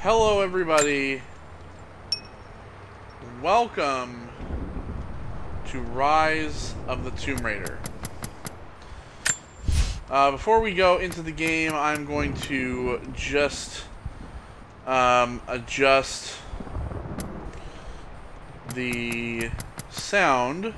Hello everybody, welcome to Rise of the Tomb Raider. Before we go into the game, I'm going to just adjust the sound.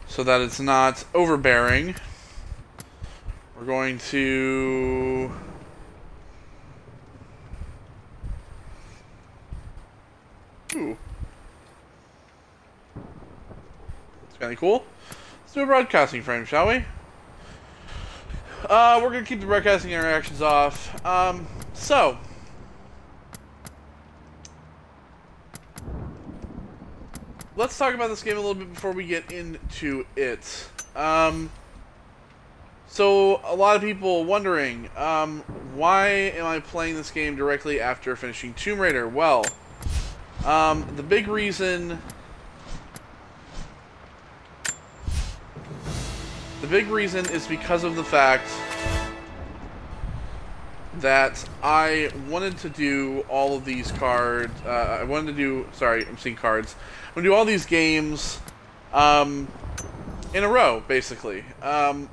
So that it's not overbearing. We're going to... Ooh. It's kind of cool. Let's do a broadcasting frame, shall we? We're going to keep the broadcasting interactions off. So... let's talk about this game a little bit before we get into it. So, a lot of people wondering, why am I playing this game directly after finishing Tomb Raider? Well, the big reason... is because of the fact that I wanted to do all of these cards. Sorry, I'm seeing cards. I'm gonna do all these games in a row, basically. Tomb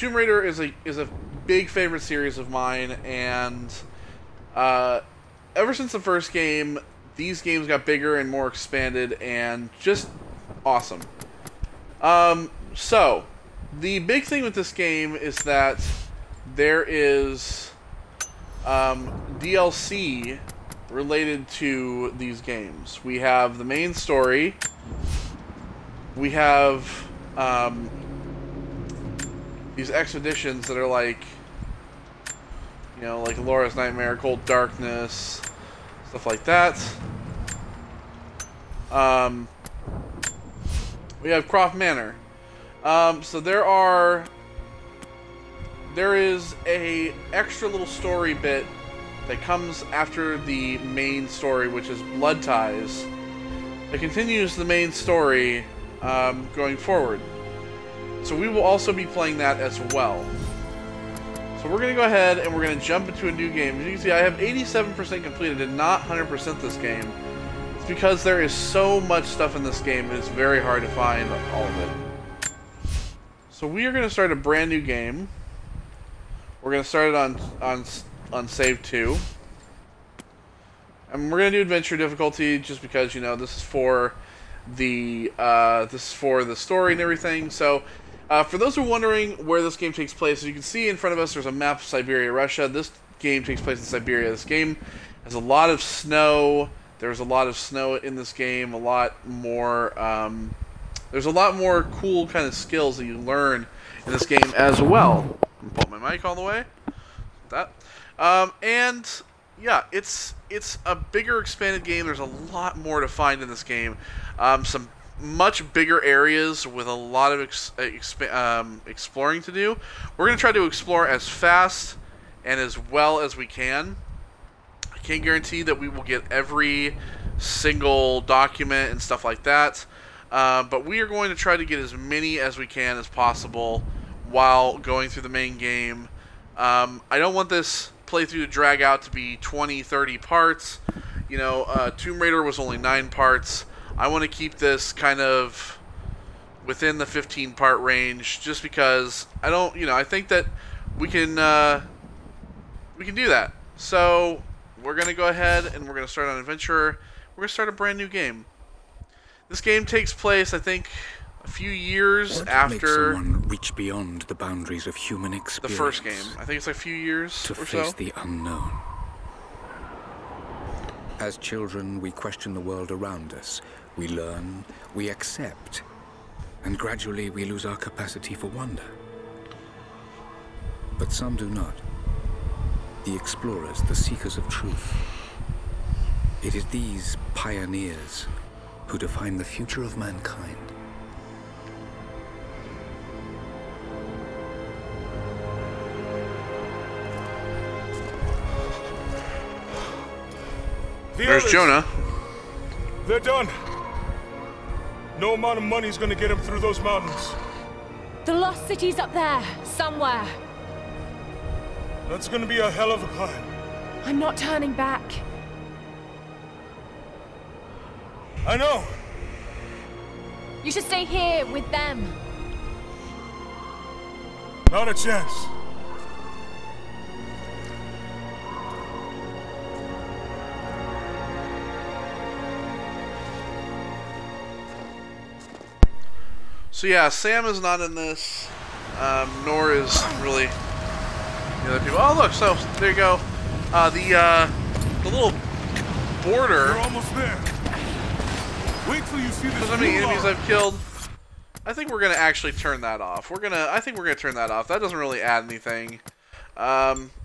Raider is a big favorite series of mine, and ever since the first game, these games got bigger and more expanded, and just awesome. So the big thing with this game is that there is DLC related to these games. We have the main story. We have these expeditions that are like, you know, like Laura's Nightmare, Cold Darkness, stuff like that. We have Croft Manor. So there is a extra little story bit that comes after the main story, which is Blood Ties. It continues the main story going forward. So we will also be playing that as well. So we're going to go ahead and we're going to jump into a new game. As you can see, I have 87% completed and not 100% this game. It's because there is so much stuff in this game, and it's very hard to find all of it. So we are going to start a brand new game. We're going to start it on save 2. And we're going to do adventure difficulty just because, you know, this is for the story and everything. So for those who are wondering where this game takes place, as you can see in front of us, there's a map of Siberia, Russia. This game takes place in Siberia. This game has a lot of snow. There's a lot of snow in this game. A lot more. There's a lot more cool kind of skills that you learn in this game as well. Pull my mic all the way. That. And yeah, it's a bigger expanded game. There's a lot more to find in this game. Some much bigger areas with a lot of exploring to do. We're going to try to explore as fast and as well as we can. I can't guarantee that we will get every single document and stuff like that. But we are going to try to get as many as we can as possible while going through the main game. I don't want this playthrough to drag out to be 20, 30 parts. You know, Tomb Raider was only 9 parts. I want to keep this kind of within the 15-part range, just because I think that we can do that. So we're going to go ahead and we're going to start on Adventurer. We're going to start a brand new game. This game takes place, I think, a few years after makes someone reach beyond the boundaries of human experience. The first game. I think it's like a few years to or face so. the unknown. As children, we question the world around us. We learn, we accept, and gradually we lose our capacity for wonder. But some do not. The explorers, the seekers of truth. It is these pioneers who define the future of mankind. There's Jonah. They're done. No amount of money is gonna get him through those mountains. The lost city's up there, somewhere. That's gonna be a hell of a climb. I'm not turning back. I know. You should stay here with them. Not a chance. So yeah, Sam is not in this, nor is really the other people. Oh look, so there you go. The little border. You're almost there. Wait till you see this. How many enemies I've killed? I think we're gonna actually turn that off. I think we're gonna turn that off. That doesn't really add anything.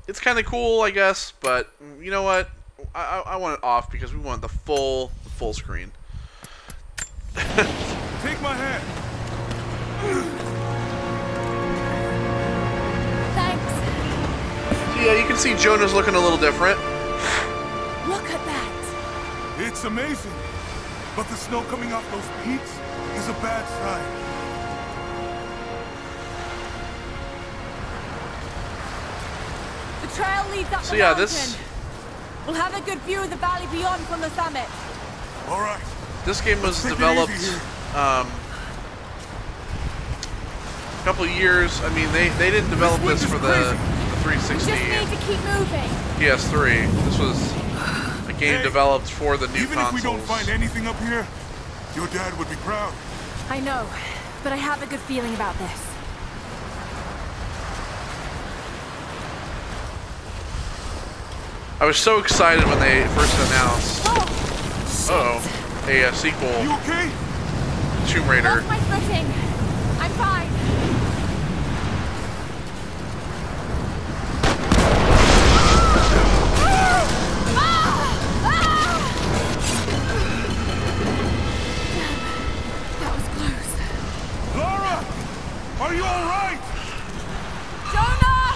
It's kind of cool, I guess, but you know what? I want it off because we want the full screen. Take my hand. Thanks. So yeah, you can see Jonah's looking a little different. Look at that. It's amazing. But the snow coming off those peaks is a bad sign. The trail leads up So the yeah, mountain. We'll have a good view of the valley beyond from the summit. All right. This game was Take it developed easy here. a couple years. I mean, they didn't develop this for the 360 We just need to keep moving. PS3. This was a game developed for the new Even consoles. if we don't find anything up here, your dad would be proud. I know, but I have a good feeling about this. I was so excited when they first announced a sequel, You okay? Tomb Raider. Lost my footing. I'm fine. That was close. Lara! Are you all right? Jonah!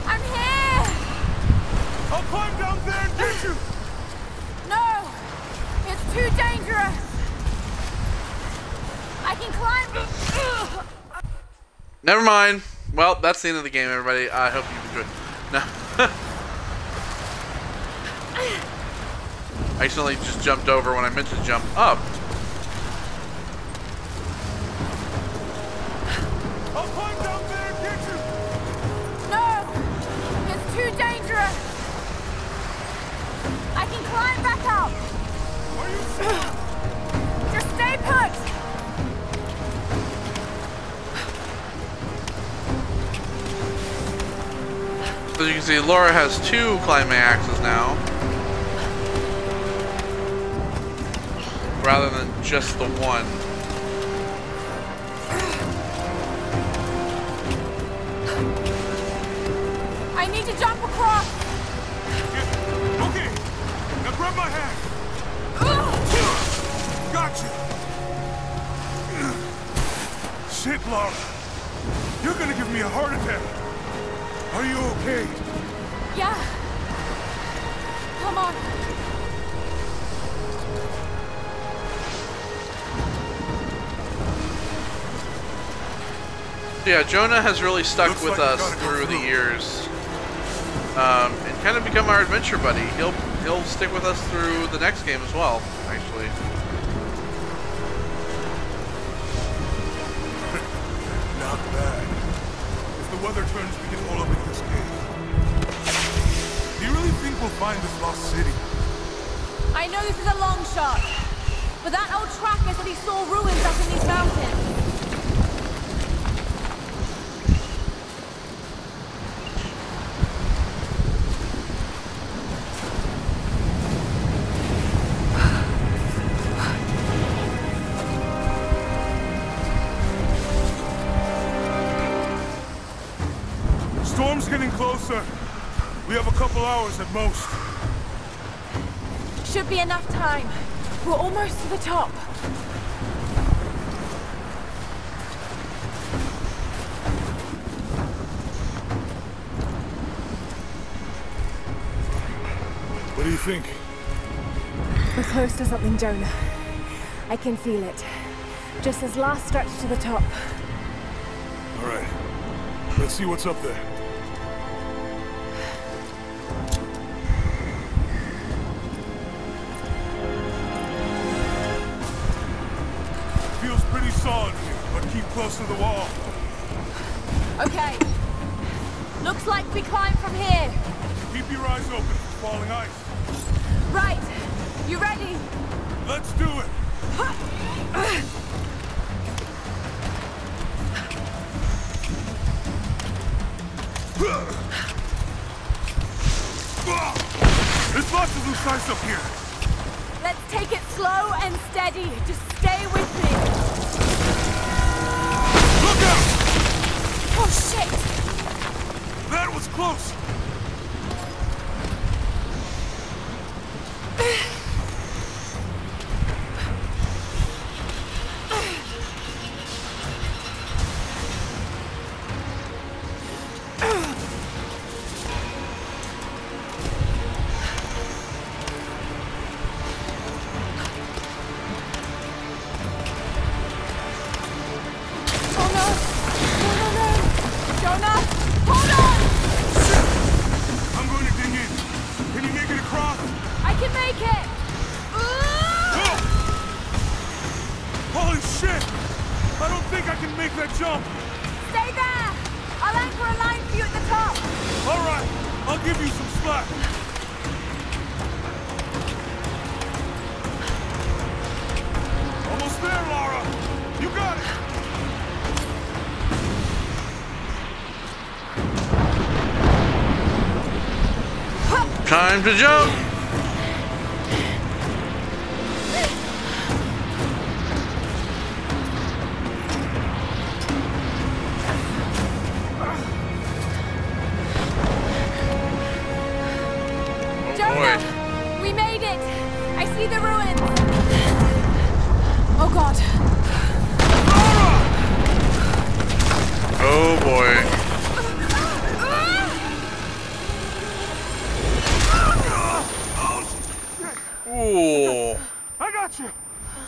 I'm here! I'll climb down there and get you! No! It's too dangerous! I can climb... Never mind. Well, that's the end of the game, everybody. I hope you enjoyed. No. I accidentally just jumped over when I meant to jump up. I'll climb down there and get you! No! It's too dangerous! I can climb back up! Are you sure? Just stay put! As you can see, Laura has 2 climbing axes now, rather than just the one. I need to jump across! Yeah. Okay. Now grab my hand. Gotcha. Shit, Lara. You're gonna give me a heart attack. Are you okay? Yeah. Come on. Yeah, Jonah has really stuck Looks with like we us gotta go through the through. years, and kind of become our adventure buddy. He'll stick with us through the next game as well, actually. Not bad. If the weather turns, we can hold up in this cave. Do you really think we'll find this lost city? I know this is a long shot, but that old tracker said he saw ruins up in these mountains. Storm's getting closer. We have a couple hours at most. Should be enough time. We're almost to the top. What do you think? We're close to something, Jonah. I can feel it. Just this last stretch to the top. All right. Let's see what's up there. Feels pretty solid here, but keep close to the wall. Okay. Looks like we climb from here. Keep your eyes open for falling ice. Right. You ready? Let's do it. There's lots of loose ice up here. Let's take it slow and steady. Just stay with me. Look out! Oh, shit! That was close. Time to jump! Jonah! We made it! I see the ruins! Oh god. Oh boy. Ooh. I got you!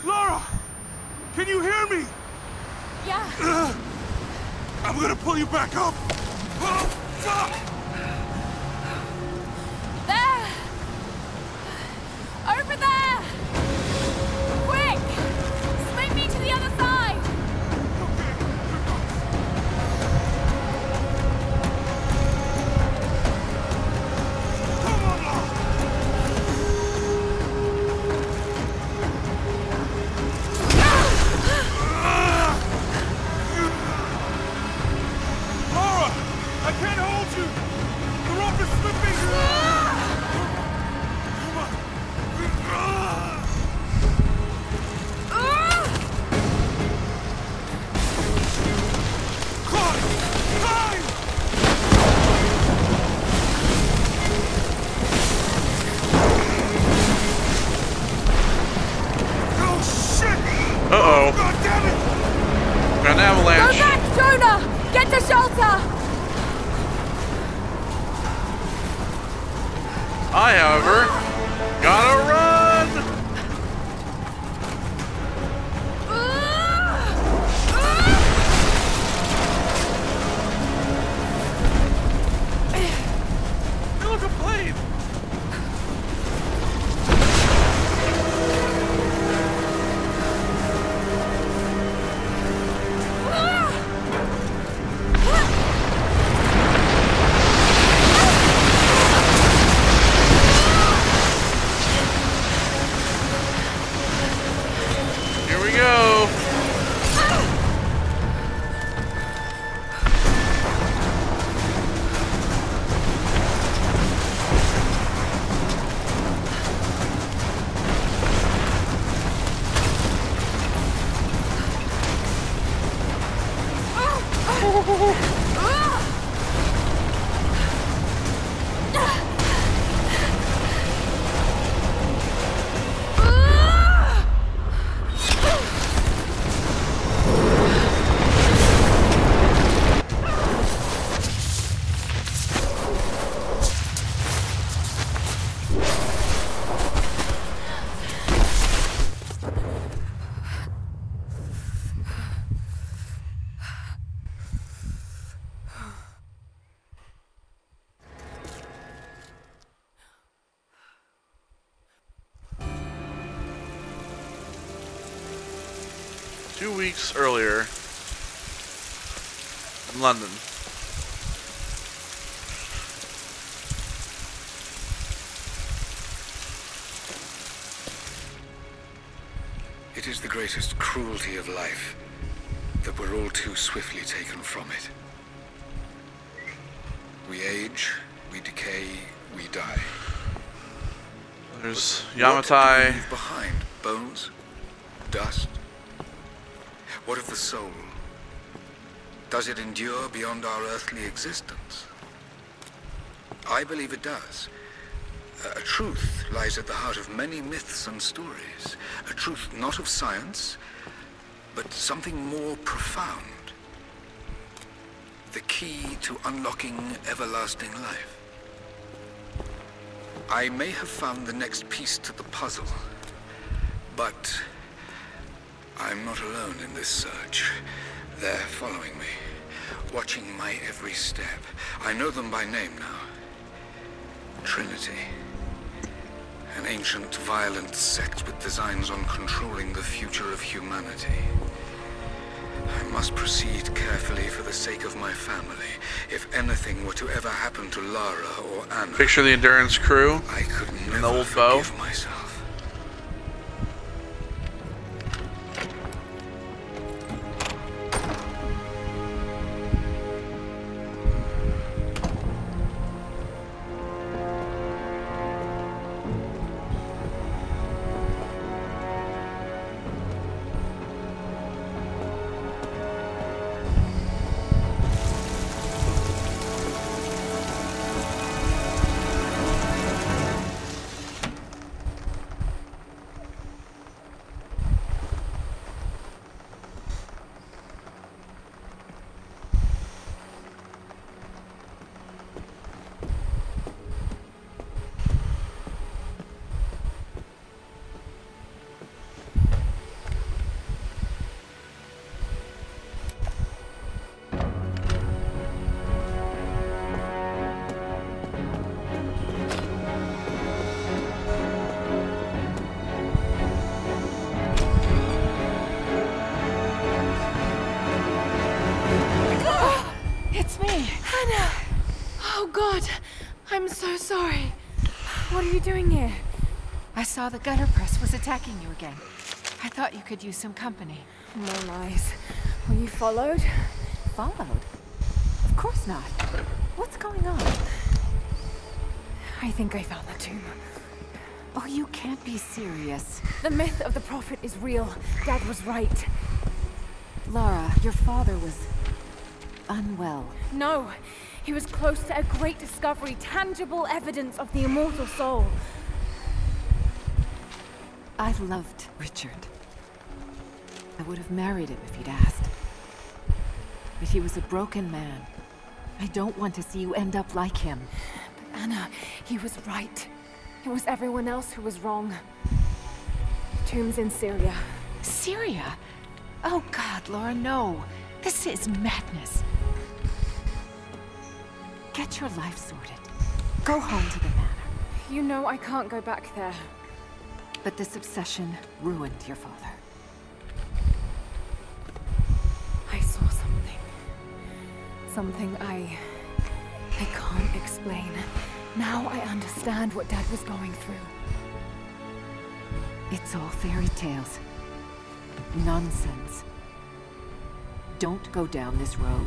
Lara! Can you hear me? Yeah. I'm gonna pull you back up! Oh, fuck! There! Over there! Quick! Swing me to the other side! Come on, Lara! Lara! I can't hold you! The rope is slipping! Come on! Climb! Climb! Oh shit! Uh-oh. God damn it! Got an Go avalanche. back, Jonah! Get to shelter! I, however, gotta run! Look, a plane! 2 weeks earlier in London. It is the greatest cruelty of life that we're all too swiftly taken from it. We age, we decay, we die. There's What do we Yamatai. leave behind? Bones? Dust? What of the soul? Does it endure beyond our earthly existence? I believe it does. A truth lies at the heart of many myths and stories. A truth not of science, but something more profound. The key to unlocking everlasting life. I may have found the next piece to the puzzle, but I'm not alone in this search. They're following me, watching my every step. I know them by name now. Trinity. An ancient, violent sect with designs on controlling the future of humanity. I must proceed carefully for the sake of my family. If anything were to ever happen to Lara or Anna, Picture the Endurance crew. I could the never old bow. forgive myself. I'm so sorry. What are you doing here? I saw the gutter press was attacking you again. I thought you could use some company. More lies. Were you followed? Followed? Of course not. What's going on? I think I found the tomb. Oh, you can't be serious. The myth of the Prophet is real. Dad was right. Lara, your father was unwell. No, he was close to a great discovery, tangible evidence of the immortal soul. I loved Richard. I would have married him if he'd asked. But he was a broken man. I don't want to see you end up like him. But Anna, he was right. It was everyone else who was wrong. The tomb's in Syria. Syria? Oh God, Laura, no. This is madness. Get your life sorted. Go home to the manor. You know I can't go back there. But this obsession ruined your father. I saw something. Something I can't explain. Now I understand what Dad was going through. It's all fairy tales. Nonsense. Don't go down this road.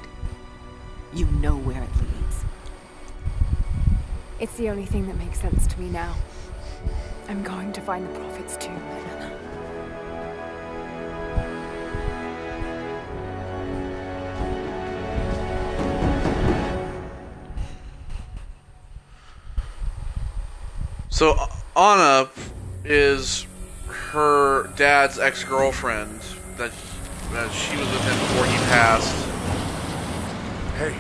You know where it leads. It's the only thing that makes sense to me now. I'm going to find the Prophet's tomb, Anna. So Anna is her dad's ex-girlfriend that she was with him before he passed. Hey,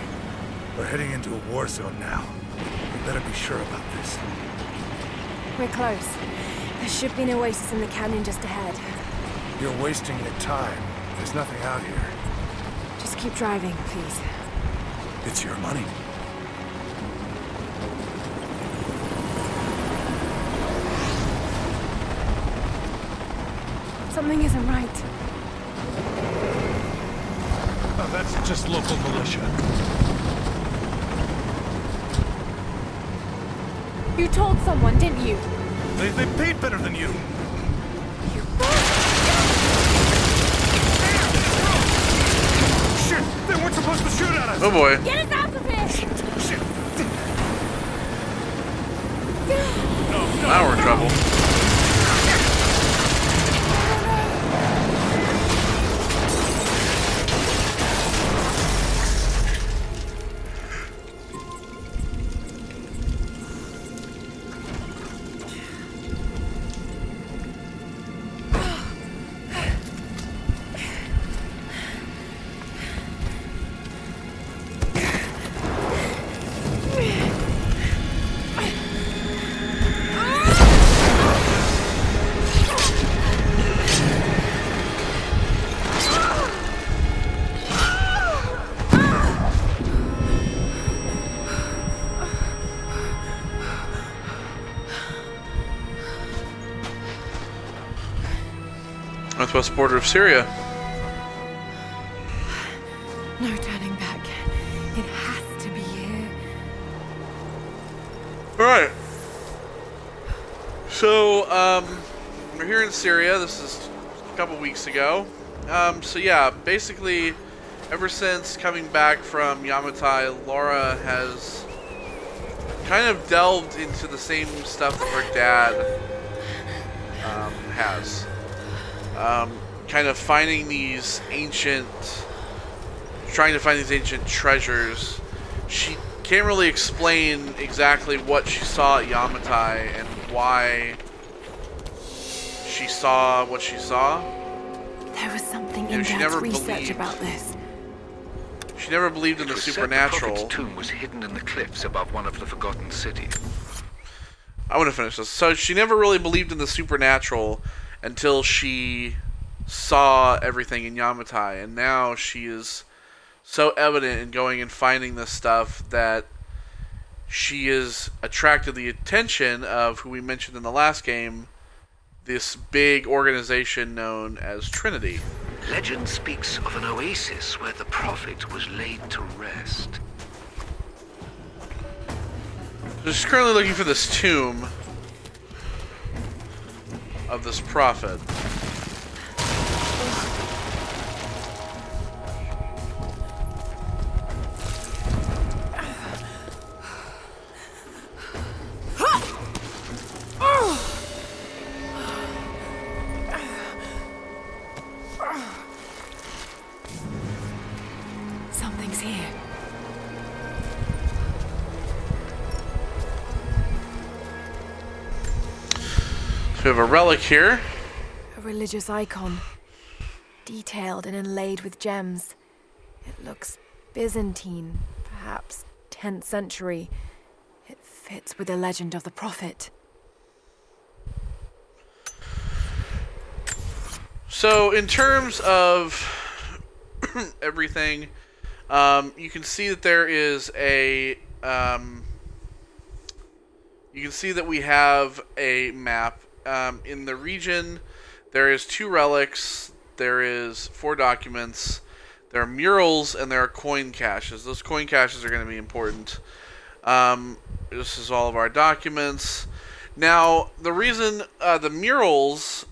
we're heading into a war zone now. We better be sure about this. We're close. There should be an oasis in the canyon just ahead. You're wasting your time. There's nothing out here. Just keep driving, please. It's your money. Something isn't right. Oh, that's just local militia. You told someone, didn't you? They paid better than you. Shit! They weren't supposed to shoot at us! Oh boy. Get us out of here! Shit! Now we're in trouble. Northwest border of Syria. No turning back. It has to be here. Alright. So, we're here in Syria. This is a couple weeks ago. So yeah, basically, ever since coming back from Yamatai, Laura has kind of delved into the same stuff that her dad has. Kind of finding these ancient, trying to find these ancient treasures. She can't really explain exactly what she saw at Yamatai and why she saw what she saw. There was something You know, in she Dad's never research believed. about this. She never believed in the It was said supernatural. The prophet's tomb was hidden in the cliffs above one of the forgotten cities. I want to finish this. So she never really believed in the supernatural until she saw everything in Yamatai, and now she is so evident in going and finding this stuff that she is attracted the attention of who we mentioned in the last game, this big organization known as Trinity. Legend speaks of an oasis where the prophet was laid to rest. So she's currently looking for this tomb of this prophet. Something's here. So we have a relic here. A religious icon. Detailed and inlaid with gems. It looks Byzantine, perhaps 10th century. It fits with the legend of the prophet. So in terms of everything, you can see that there is a you can see that we have a map. In the region, there is 2 relics, there is 4 documents, there are murals, and there are coin caches. Those coin caches are going to be important. This is all of our documents. Now, the reason the murals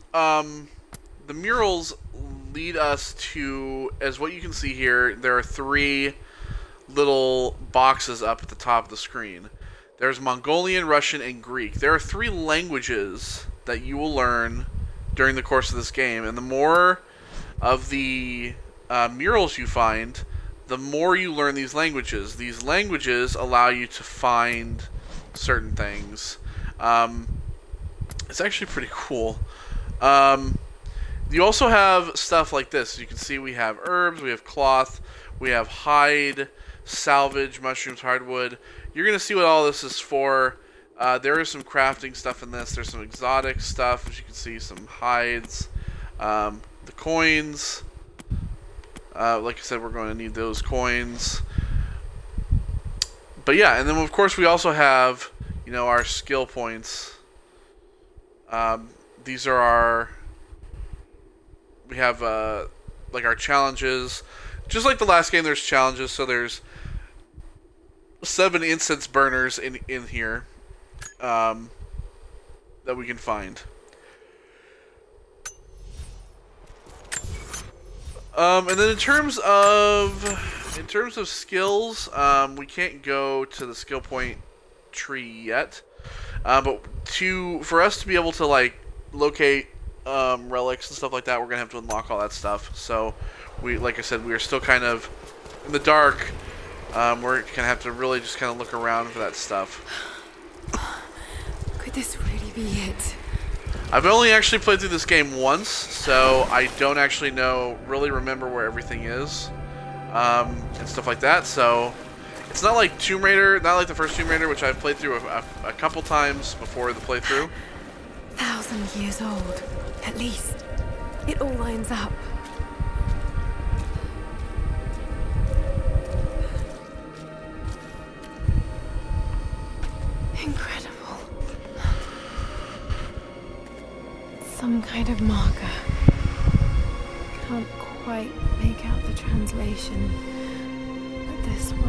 lead us to, as what you can see here, there are 3 little boxes up at the top of the screen. There's Mongolian, Russian, and Greek. There are 3 languages that you will learn during the course of this game, and the more of the murals you find, the more you learn these languages. These languages allow you to find certain things. It's actually pretty cool. You also have stuff like this. You can see we have herbs, we have cloth, we have hide, salvage, mushrooms, hardwood. You're going to see what all this is for. There is some crafting stuff in this. There's some exotic stuff, as you can see, some hides, the coins. Like I said, we're going to need those coins. But yeah, and then of course we also have, you know, our skill points. These are our... We have like our challenges. just like the last game, there's challenges. So there's 7 incense burners in here that we can find. And then in terms of skills, we can't go to the skill point tree yet. But for us to be able to like locate relics and stuff like that, we're gonna have to unlock all that stuff. So like I said, we are still kind of in the dark. We're gonna have to really just kind of look around for that stuff. Could this really be it? I've only actually played through this game once, so I don't actually really remember where everything is, and stuff like that. So it's not like Tomb Raider, not like the first Tomb Raider, which I've played through a couple times before the playthrough. 1,000 years old, at least. It all lines up. Incredible. Some kind of marker. Can't quite make out the translation, but this word.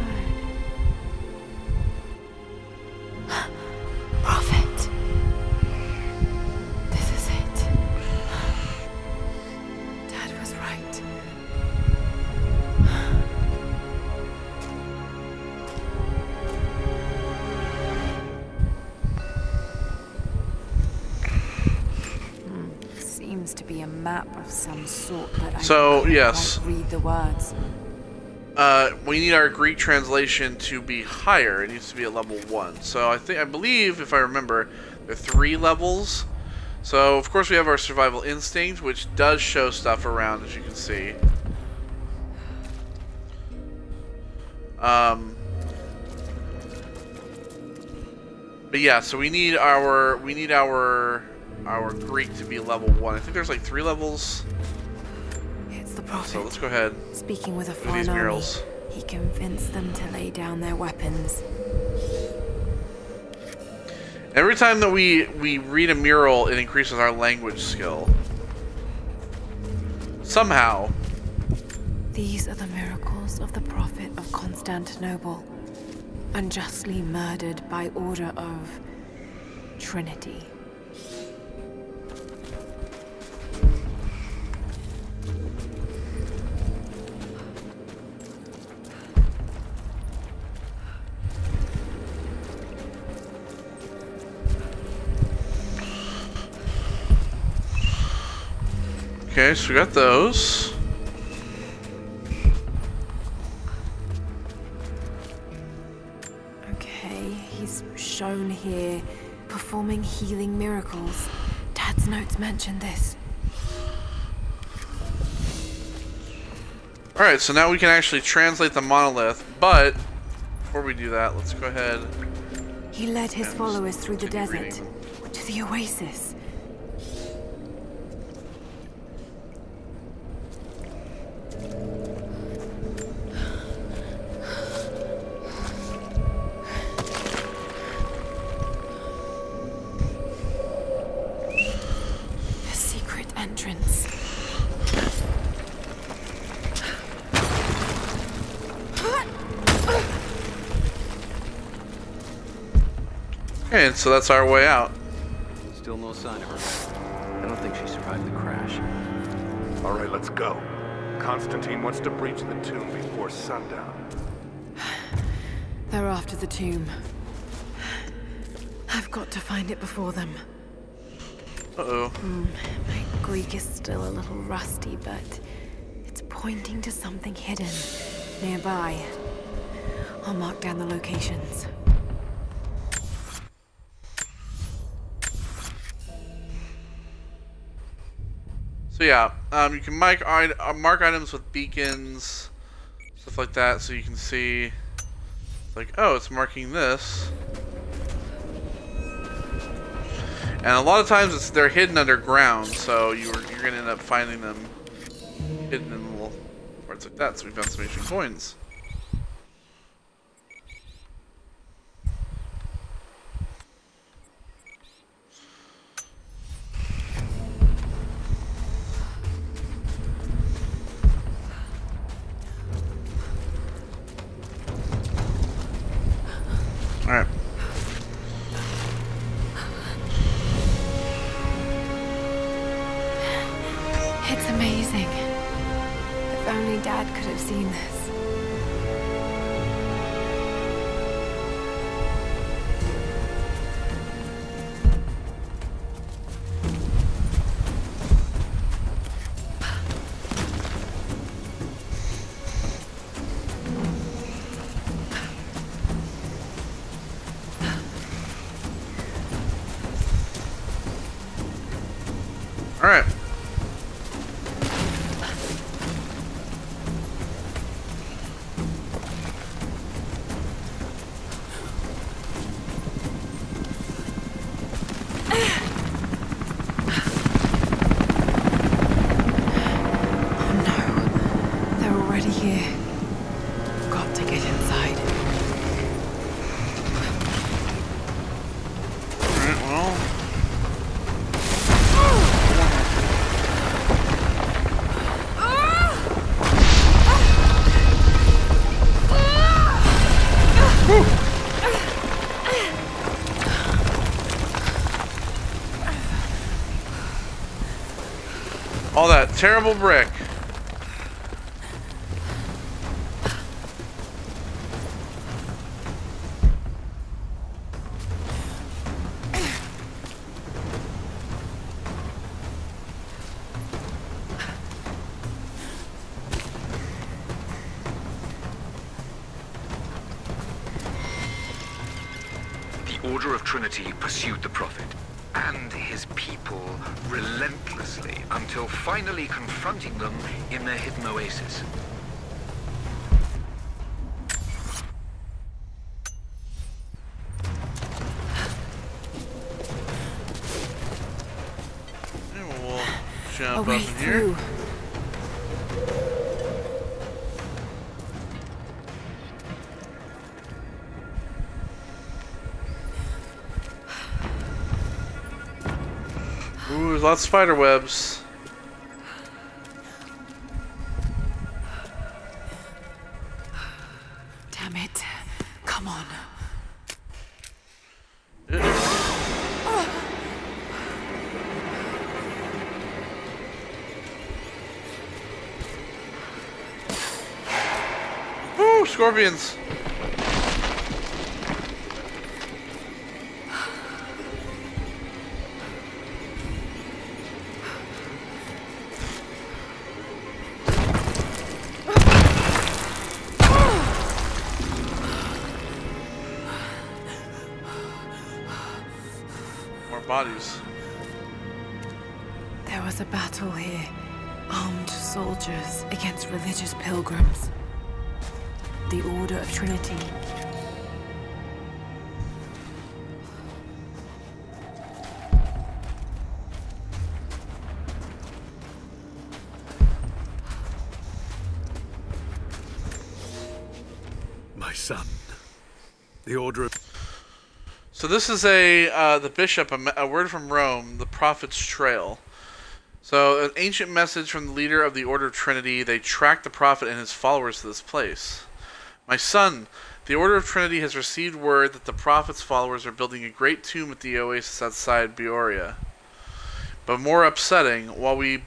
Prophet. This is it. Dad was right. Seems to be a map of some sort, but So, I yes. can't read the words. We need our Greek translation to be higher. It needs to be at level 1. So I believe, if I remember, there are 3 levels. So of course we have our survival instinct, which does show stuff around, as you can see. But yeah, so we need our Greek to be level 1. I think there's like 3 levels. It's the prophet. So let's go ahead. Speaking with a These foreign army, murals. he convinced them to lay down their weapons. Every time that we read a mural, it increases our language skill. Somehow. These are the miracles of the prophet of Constantinople, unjustly murdered by order of Trinity. Okay, so we got those. Okay, he's shown here performing healing miracles. Dad's notes mention this. Alright, so now we can actually translate the monolith, but before we do that, let's go ahead. He led his and followers through the continue desert reading. to the oasis. A secret entrance. Okay, and so that's our way out. Still no sign of her. I don't think she survived the crash. All right, let's go. Constantine wants to breach the tomb before sundown. They're after the tomb. I've got to find it before them. Uh-oh. My Greek is still a little rusty, but it's pointing to something hidden nearby. I'll mark down the locations. So yeah, you can mark items with beacons, stuff like that, so you can see, like, oh, it's marking this. And a lot of times they're hidden underground, so you're gonna end up finding them hidden in little parts like that. So we found some ancient coins. It's amazing. If only Dad could have seen this. All right. All that terrible brick. The Order of Trinity pursued the Prophet and his people relentlessly until finally confronting them in their hidden oasis. And we'll jump up way in here. through. Ooh, there's lots of spider webs. Damn it. Come on. Ooh, scorpions. Bodies. There was a battle here. Armed soldiers against religious pilgrims. The Order of Trinity. My son. The Order of... So this is the bishop, a word from Rome, the Prophet's Trail. So an ancient message from the leader of the Order of Trinity. They tracked the Prophet and his followers to this place. My son, the Order of Trinity has received word that the Prophet's followers are building a great tomb at the oasis outside Beoria. But more upsetting, while we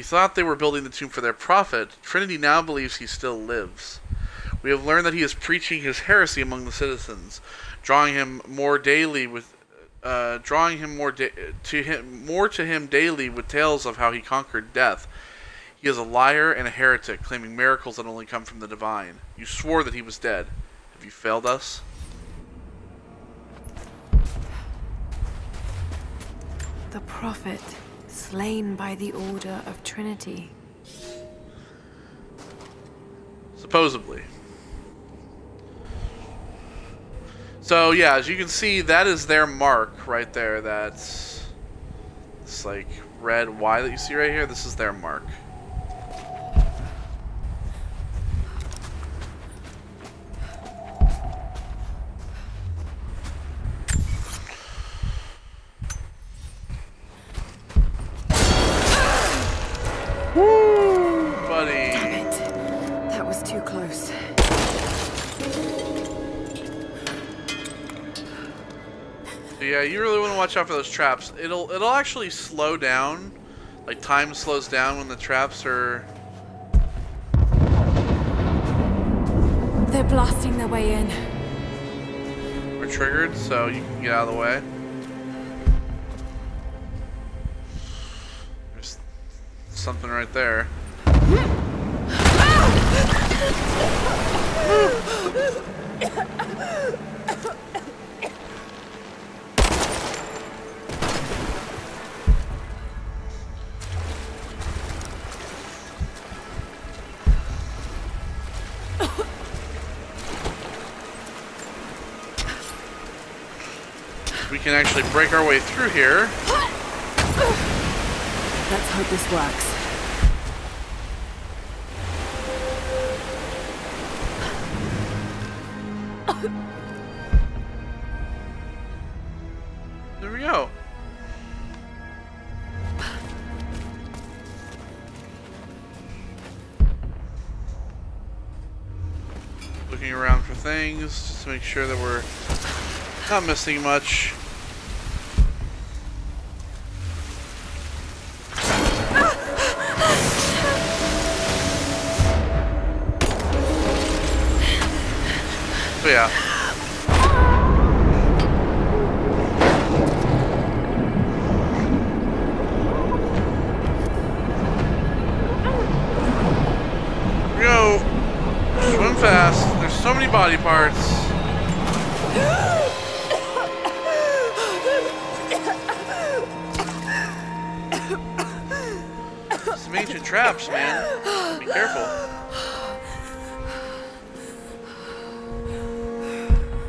thought they were building the tomb for their Prophet, Trinity now believes he still lives. We have learned that he is preaching his heresy among the citizens, drawing him more daily with to him daily with tales of how he conquered death. He is a liar and a heretic, claiming miracles that only come from the divine. You swore that he was dead. Have you failed us? The Prophet, slain by the Order of Trinity. Supposedly. So yeah, as you can see, that is their mark right there. That's this like red Y that you see right here. This is their mark. Woo, buddy. Damn it. That was too close. Yeah, you really want to watch out for those traps. It'll actually slow down Like, time slows down when the traps are... They're blasting their way in. are triggered, so you can get out of the way. There's something right there. We can actually break our way through here. Let's hope this works. There we go. Looking around for things just to make sure that we're not missing much. So yeah. Go. Swim fast. There's so many body parts. Some ancient traps, man. Be careful.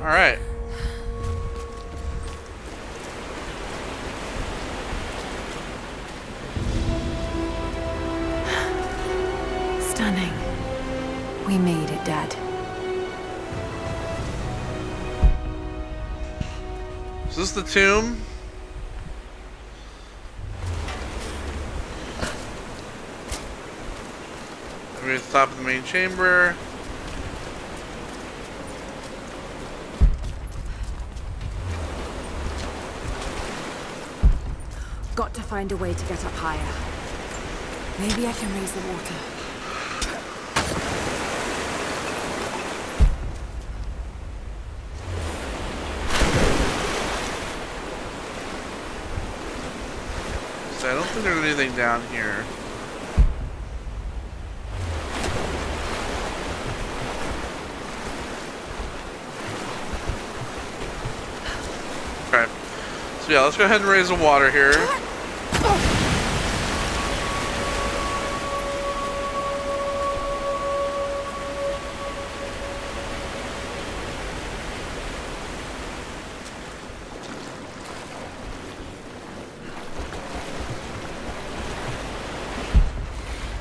Alright. Stunning. We made it, Dad. Is this the tomb? We're at the top of the main chamber. Got to find a way to get up higher. Maybe I can raise the water. So I don't think there's anything down here. Okay. So yeah, let's go ahead and raise the water here.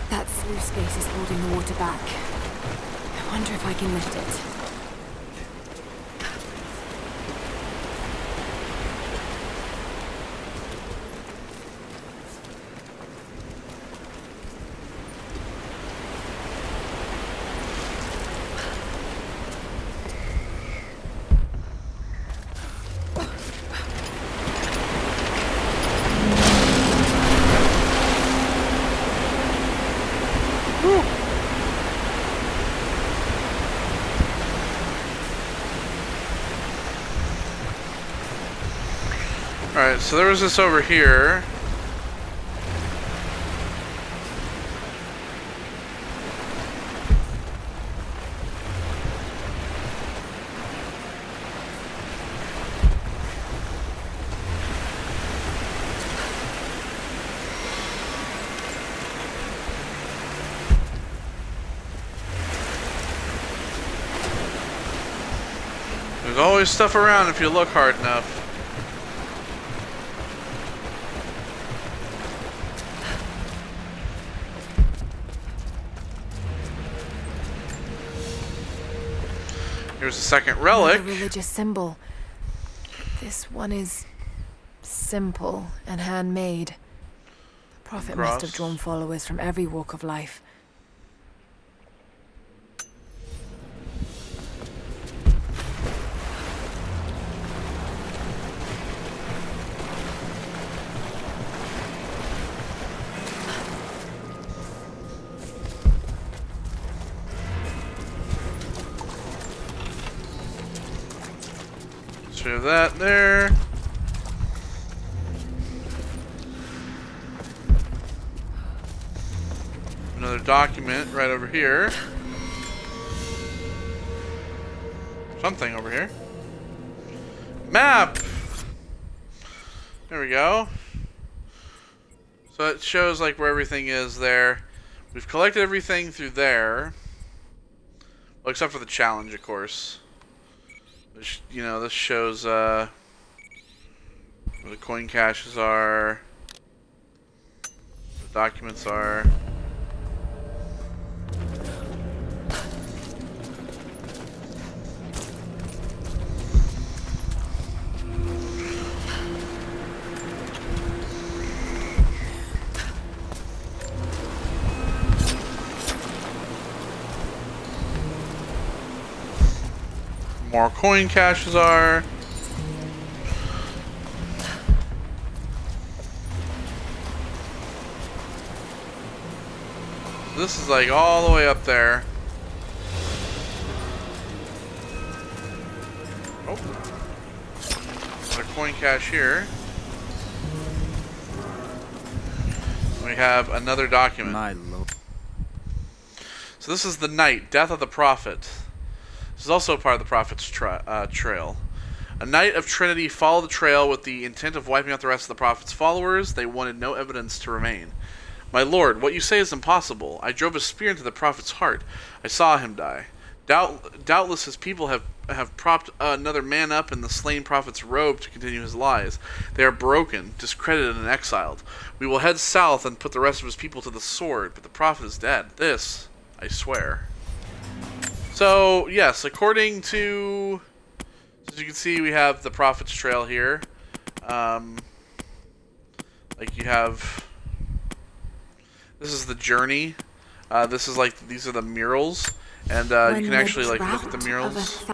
That sluice gate is holding the water back. I wonder if I can lift it. Alright, so there was this over here. There's always stuff around if you look hard enough. Here's a second relic. Another religious symbol. This one is simple and handmade. The prophet must have drawn followers from every walk of life. we have that there. Another document right over here. Something over here. Map! There we go. So it shows like where everything is there. We've collected everything through there. Well, except for the challenge, of course. Which, you know, this shows where the coin caches are. The documents are. More coin caches are. This is like all the way up there. Oh. Another coin cache here. We have another document. My lord. So this is the night, Death of the Prophet. This is also part of the Prophet's trail. A Knight of Trinity followed the trail with the intent of wiping out the rest of the Prophet's followers. They wanted no evidence to remain. My lord, what you say is impossible. I drove a spear into the Prophet's heart. I saw him die. Doubtless his people have propped another man up in the slain Prophet's robe to continue his lies. They are broken, discredited, and exiled. We will head south and put the rest of his people to the sword, but the Prophet is dead. This, I swear. So, yes, according to, as you can see, we have the Prophet's Trail here. Like you have, this is the journey. This is like, these are the murals. And you can actually like look at the murals.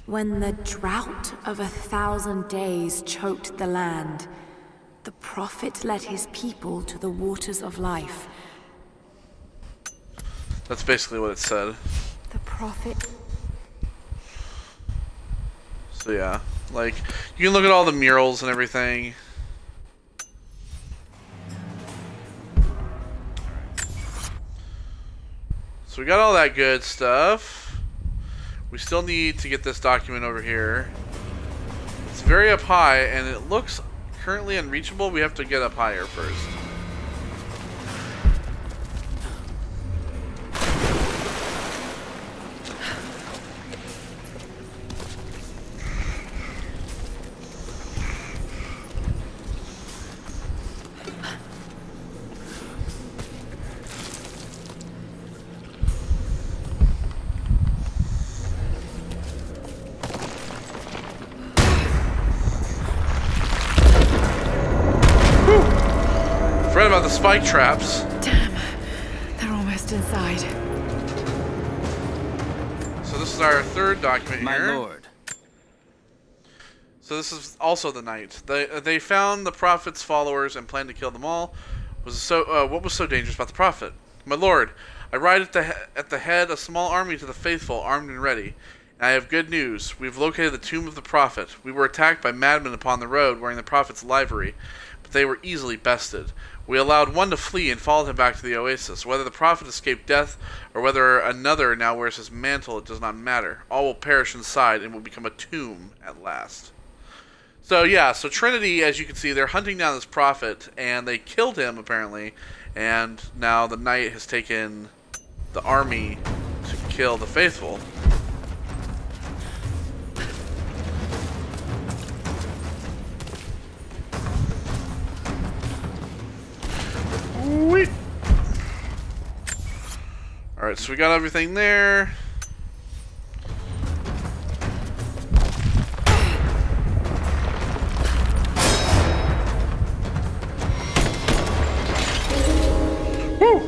When the drought of 1,000 days choked the land, the Prophet led his people to the waters of life. That's basically what it said. The Prophet. So yeah, like you can look at all the murals and everything. So we got all that good stuff. We still need to get this document over here. It's very up high and it looks currently unreachable. We have to get up higher first. About the spike traps. Damn, they're almost inside. So this is our third document here. My lord. So this is also the night. They found the Prophet's followers and planned to kill them all. What was so dangerous about the Prophet? My lord, I ride at the head a small army to the faithful, armed and ready. And I have good news. We've located the tomb of the Prophet. We were attacked by madmen upon the road wearing the Prophet's livery, but they were easily bested. We allowed one to flee and followed him back to the oasis. Whether the Prophet escaped death or whether another now wears his mantle, it does not matter. All will perish inside and will become a tomb at last. So yeah, so Trinity, as you can see, they're hunting down this Prophet and they killed him apparently. And now the Knight has taken the army to kill the faithful. Alright, so we got everything there. Woo!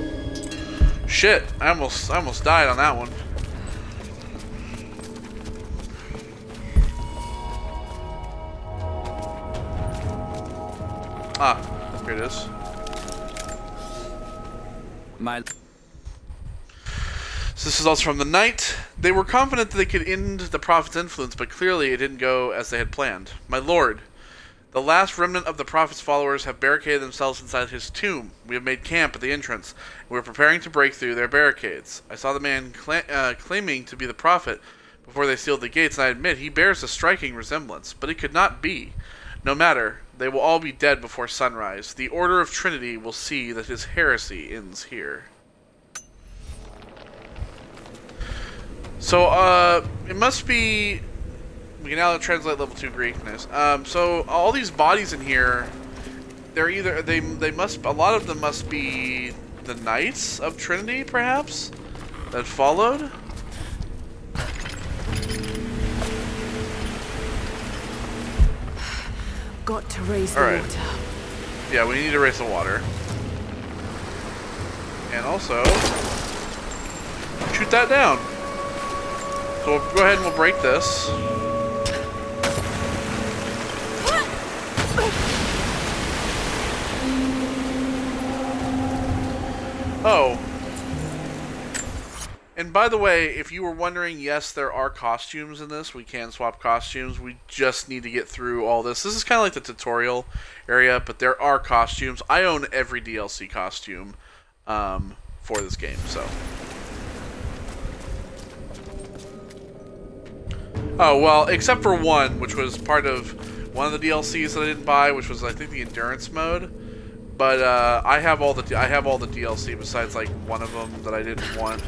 Shit, I almost died on that one. Ah, here it is. So this is also from the Knight. They were confident that they could end the Prophet's influence, but clearly it didn't go as they had planned. My lord, the last remnant of the Prophet's followers have barricaded themselves inside his tomb. We have made camp at the entrance, and we are preparing to break through their barricades. I saw the man claiming to be the Prophet before they sealed the gates, and I admit he bears a striking resemblance, but it could not be. No matter, they will all be dead before sunrise. The Order of Trinity will see that his heresy ends here. So, it must be... We can now translate level 2 Greekness. So, all these bodies in here, they're either... They must... A lot of them must be the Knights of Trinity, perhaps? That followed? Got to raise the Alright. water. Yeah, we need to raise the water. And also... shoot that down. So we'll go ahead and we'll break this. Oh. And by the way, if you were wondering, yes, there are costumes in this. We can swap costumes. We just need to get through all this. This is kind of like the tutorial area, but there are costumes. I own every DLC costume for this game, so... Oh, well, except for one, which was part of one of the DLCs that I didn't buy, which was, I think, the endurance mode. But I have all the DLC besides like one of them that I didn't want.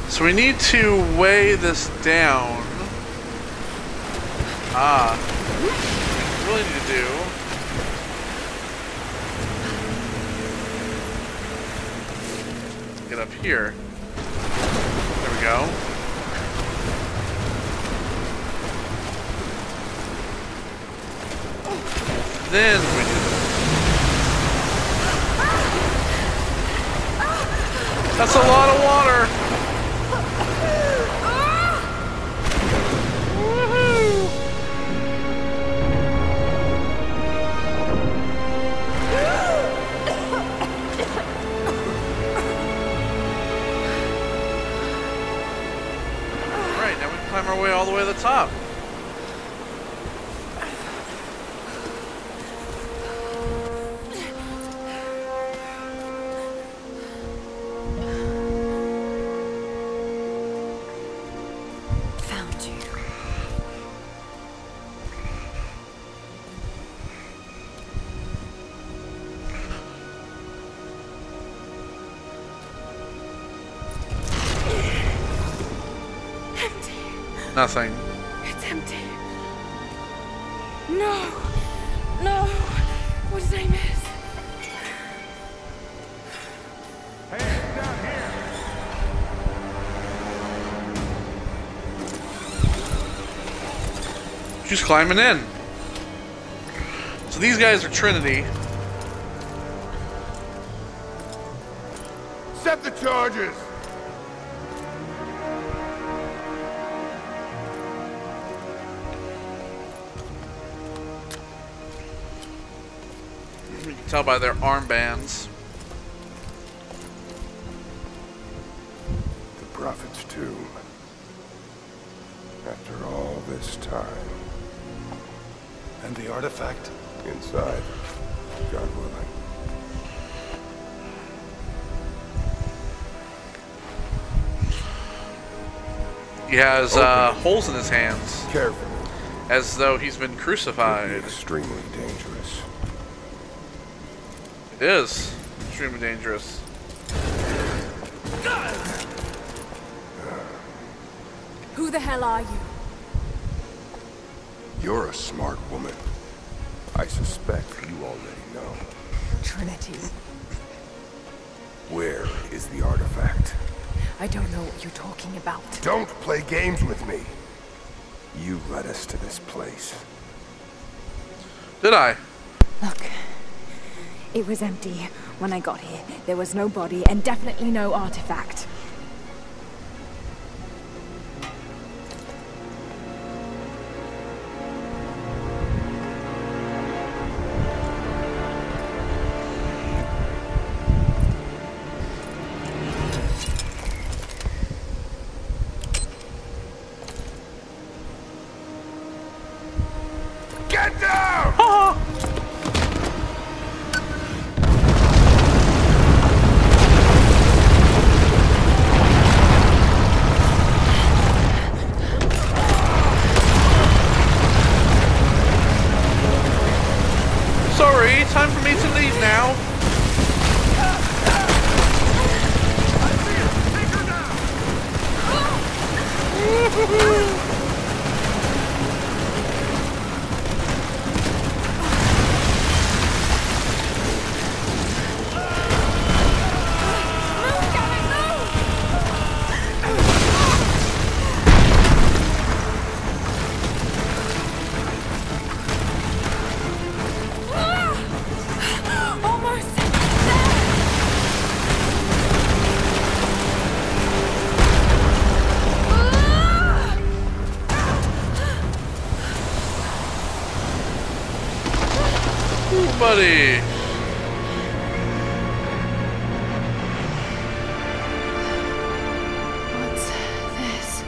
So we need to weigh this down. What we really need to do... Get up here. There we go. Then we do this. That's a lot of water! Climb our way all the way to the top. Found you. Nothing. It's empty. No. No. What did I miss? Hey, down here. She's climbing in. So these guys are Trinity. Set the charges. You can tell by their armbands. The Prophet's tomb. After all this time. And the artifact? Inside. God willing. He has holes in his hands, Carefully. as though he's been Could be crucified. extremely dangerous. It is extremely dangerous. Who the hell are you? You're a smart woman. I suspect you already know. Trinity. Where is the artifact? I don't know what you're talking about. Don't play games with me. You led us to this place. Did I? Look, it was empty when I got here. There was no body and definitely no artifact. Get down! Sorry, time for me to leave now. Almost! Ooh, buddy. What's this?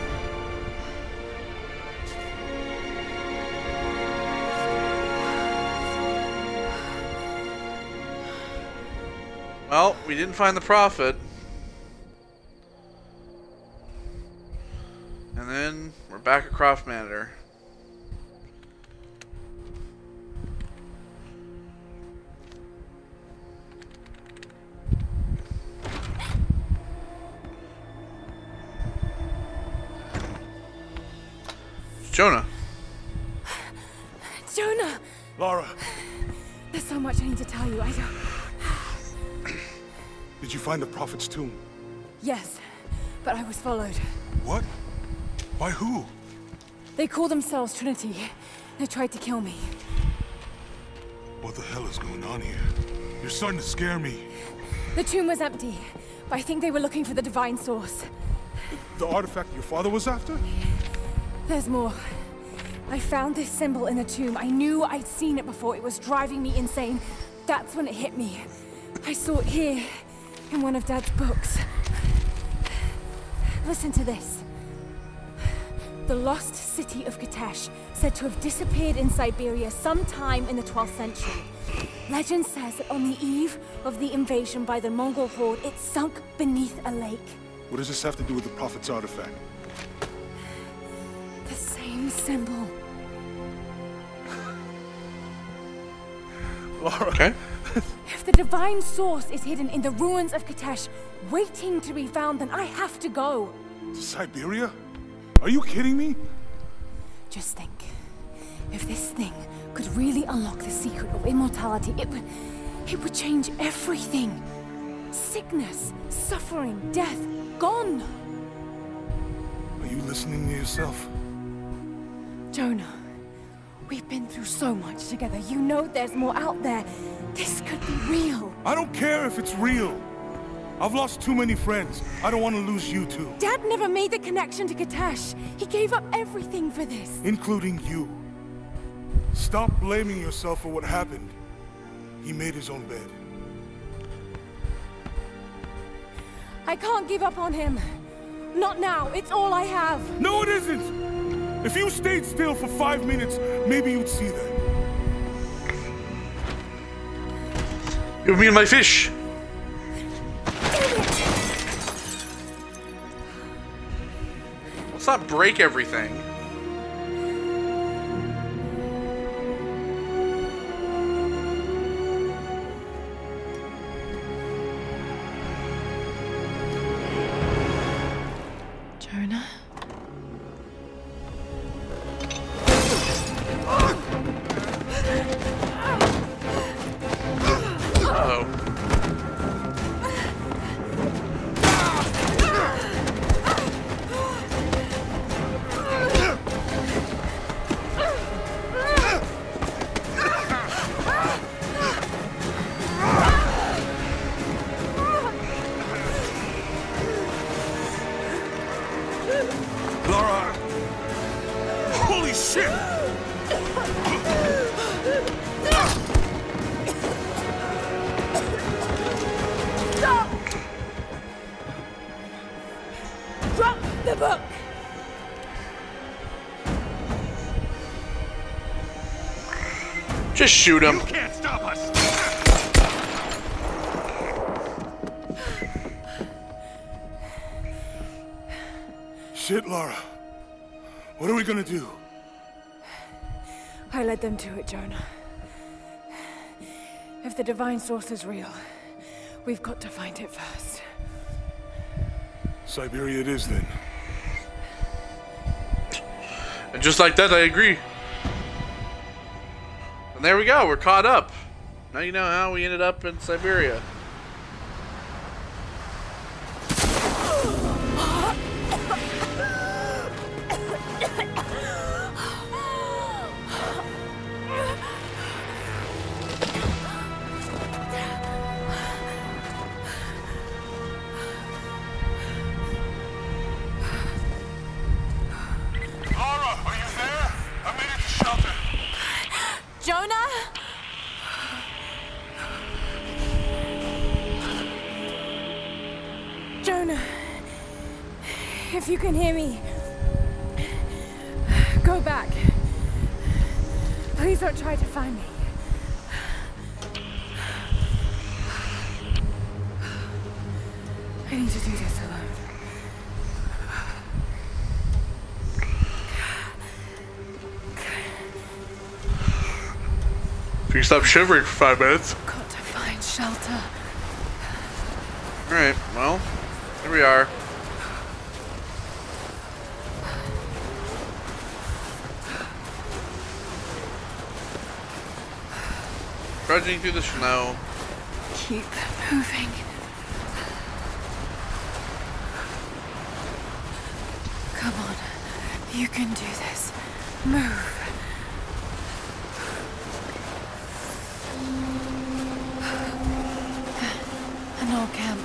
Well, we didn't find the prophet. And then we're back at Croft Manor. Jonah. Jonah! Lara, There's so much I need to tell you. I don't... did you find the Prophet's tomb? Yes, but I was followed. What? By who? They call themselves Trinity. They tried to kill me. What the hell is going on here? You're starting to scare me. The tomb was empty, but I think they were looking for the divine source. The artifact your father was after? There's more. I found this symbol in the tomb. I knew I'd seen it before. It was driving me insane. That's when it hit me. I saw it here, in one of Dad's books. Listen to this. The lost city of Kitezh, said to have disappeared in Siberia sometime in the 12th century. Legend says that on the eve of the invasion by the Mongol horde, it sunk beneath a lake. What does this have to do with the Prophet's artifact? The same symbol. Lara. Okay. If the divine source is hidden in the ruins of Kitezh, waiting to be found, then I have to go. To Siberia? Are you kidding me? Just think. If this thing could really unlock the secret of immortality, it would change everything. Sickness, suffering, death, gone. Are you listening to yourself? Jonah, we've been through so much together. You know there's more out there. This could be real. I don't care if it's real. I've lost too many friends. I don't want to lose you too. Dad never made the connection to Kitezh. He gave up everything for this. Including you. Stop blaming yourself for what happened. He made his own bed. I can't give up on him. Not now. It's all I have. No, it isn't! If you stayed still for 5 minutes, maybe you'd see that. Give me my fish. Let's not break everything. Jonah? Uh-oh. Shit! Stop! Drop the book! Just shoot him. You can't stop us! Shit, Lara. What are we gonna do? I led them to it, Jonah. If the divine source is real, we've got to find it first. Siberia it is, then. And just like that, I agree. And there we go, we're caught up. Now you know how we ended up in Siberia. Lara, are you there? I made it to shelter. Jonah? Jonah, if you can hear me, go back. Please don't try to find me. I need to do this alone. If you stop shivering for 5 minutes. Got to find shelter. Alright, well, here we are. Trudging through the snow. Keep moving. Come on. You can do this. Move. An old camp.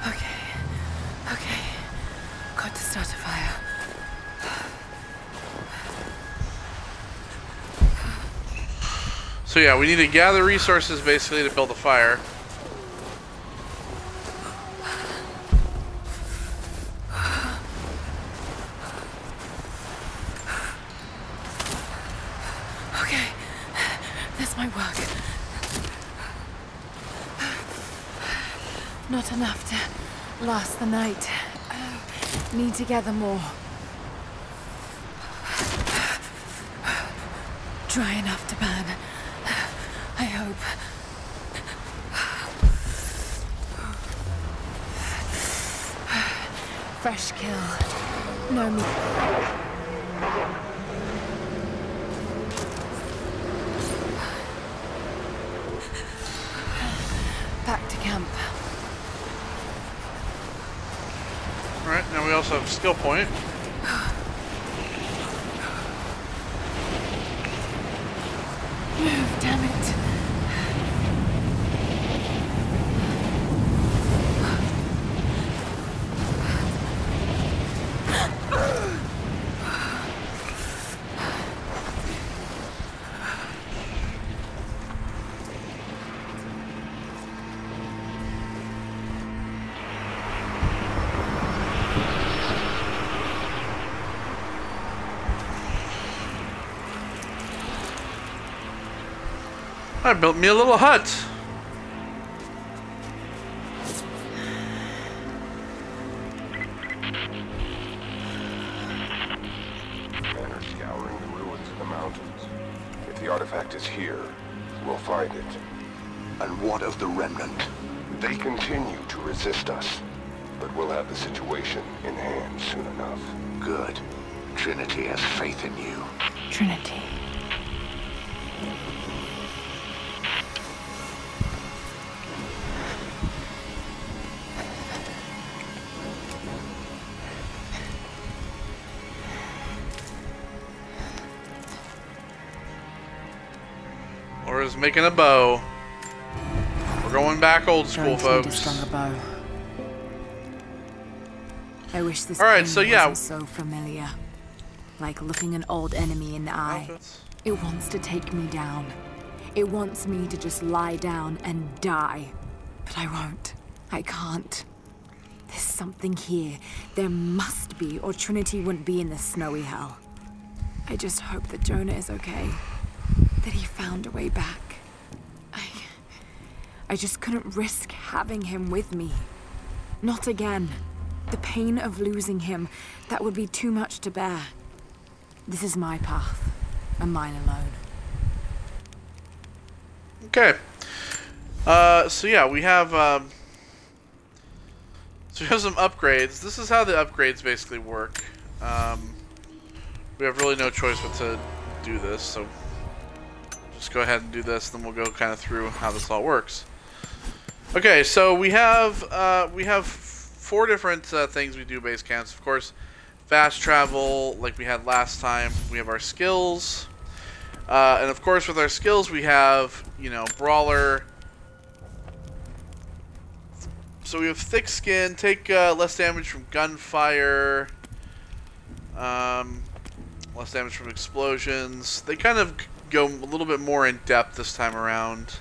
Okay. Got to start a fire. So yeah, we need to gather resources basically to build a fire. Okay, this might work. Not enough to last the night. Need to gather more. Dry enough to burn. I hope. Fresh kill. No meat. Back to camp. Alright, now we also have a skill point. Move, damn it. I built me a little hut. Men are scouring the ruins of the mountains. If the artifact is here, we'll find it. And what of the remnant? They continue to resist us, but we'll have the situation in hand soon enough. Good. Trinity has faith in you. Trinity. Or is making a bow. We're going back old school, folks. Stronger bow. I wish this Alright, pain so yeah. wasn't so familiar. Like looking an old enemy in the eye. Outfits. It wants to take me down. It wants me to just lie down and die. But I won't. I can't. There's something here. There must be, or Trinity wouldn't be in this snowy hell. I just hope that Jonah is okay. That he found a way back. I just couldn't risk having him with me. Not again. The pain of losing him, that would be too much to bear. This is my path, and mine alone. Okay. So yeah, we have some upgrades. This is how the upgrades basically work. We have really no choice but to do this, so just go ahead and do this, then we'll go kind of through how this all works. Okay, so we have 4 different things we do base camps. Of course, fast travel, like we had last time. We have our skills, and of course, with our skills, we have, you know, brawler. So we have thick skin, take less damage from gunfire, less damage from explosions. They kind of go a little bit more in depth this time around.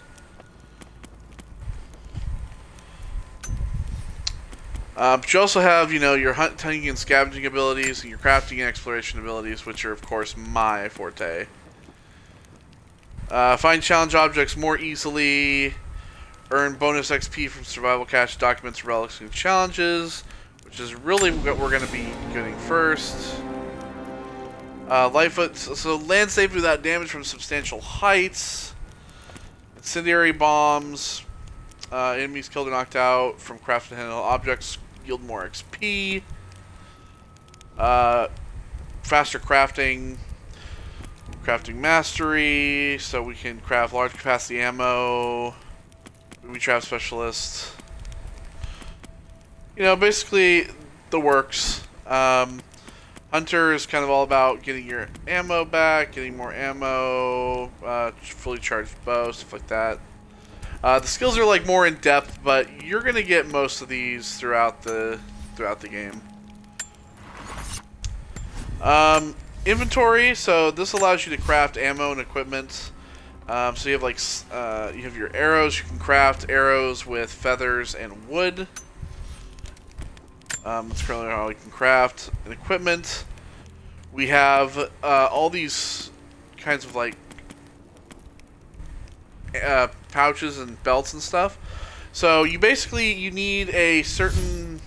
But you also have, you know, your hunting and scavenging abilities, and your crafting and exploration abilities, which are, of course, my forte. Find challenge objects more easily. Earn bonus XP from survival cache, documents, relics, and challenges, which is really what we're going to be getting first. So land safely without damage from substantial heights. Incendiary bombs. Enemies killed or knocked out from crafted and handheld objects yield more XP. Faster crafting. Crafting mastery, so we can craft large capacity ammo. Booby trap specialist. You know, basically the works. Hunter is kind of all about getting your ammo back, getting more ammo, fully charged bow, stuff like that. The skills are like more in depth, but you're gonna get most of these throughout the game. Inventory. So this allows you to craft ammo and equipment. So you have like you have your arrows. You can craft arrows with feathers and wood. That's currently how you can craft an equipment. We have all these kinds of like pouches and belts and stuff. So you basically you need a certain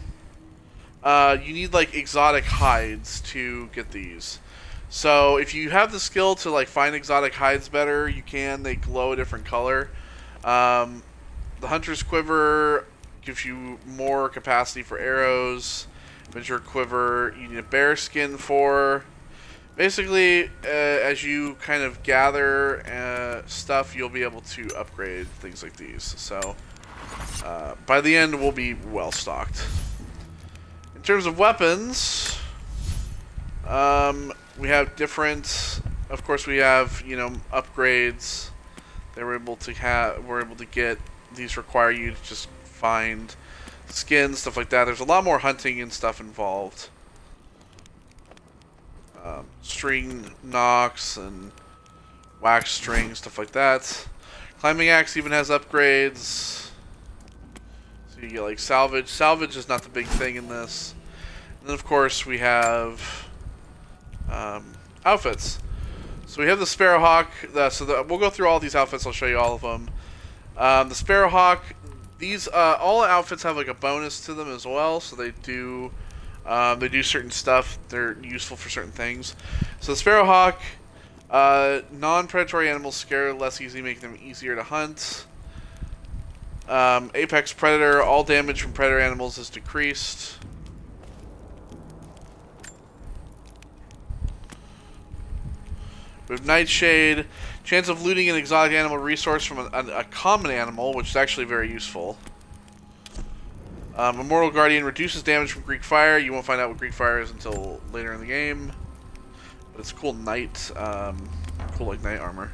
you need like exotic hides to get these. So if you have the skill to like find exotic hides better, you can. They glow a different color. The Hunter's Quiver gives you more capacity for arrows. Venture Quiver you need a bear skin for. Basically, as you kind of gather stuff, you'll be able to upgrade things like these. So by the end, we'll be well stocked. In terms of weapons, we have different. Of course, we have, you know, upgrades. We're able to get these. Require you to just find skins, stuff like that. There's a lot more hunting and stuff involved. String knocks and wax string, stuff like that. Climbing axe even has upgrades. So you get like salvage. Salvage is not the big thing in this. And then of course we have outfits. So we have the Sparrowhawk. We'll go through all these outfits. I'll show you all of them. The Sparrowhawk. These all outfits have like a bonus to them as well. So they do certain stuff. They're useful for certain things. So the Sparrowhawk, non-predatory animals scare less easy, making them easier to hunt. Apex Predator, all damage from predator animals is decreased. We have Nightshade, chance of looting an exotic animal resource from a common animal, which is actually very useful. Immortal Guardian reduces damage from Greek Fire. You won't find out what Greek Fire is until later in the game. But it's a cool knight, cool like knight armor.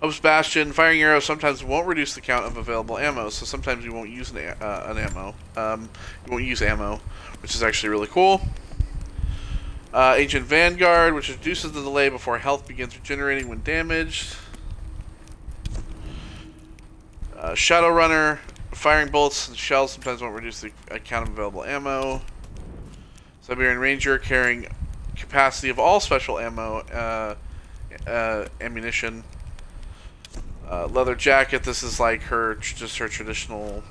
Hope's Bastion. Firing arrows sometimes won't reduce the count of available ammo, so sometimes you won't use an ammo. You won't use ammo, which is actually really cool. Ancient Vanguard, which reduces the delay before health begins regenerating when damaged. Shadowrunner. Firing bullets and shells sometimes won't reduce the count of available ammo. Siberian Ranger, carrying capacity of all special ammo, ammunition. Leather jacket. This is like just her traditional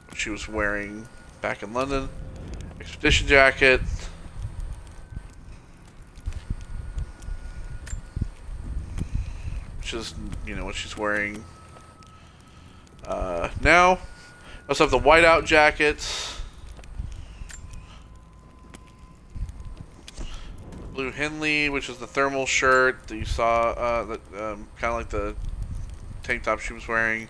what she was wearing back in London. Expedition jacket. Which is, you know, what she's wearing now. I also have the whiteout jacket. Blue Henley, which is the thermal shirt that you saw, kind of like the tank top she was wearing.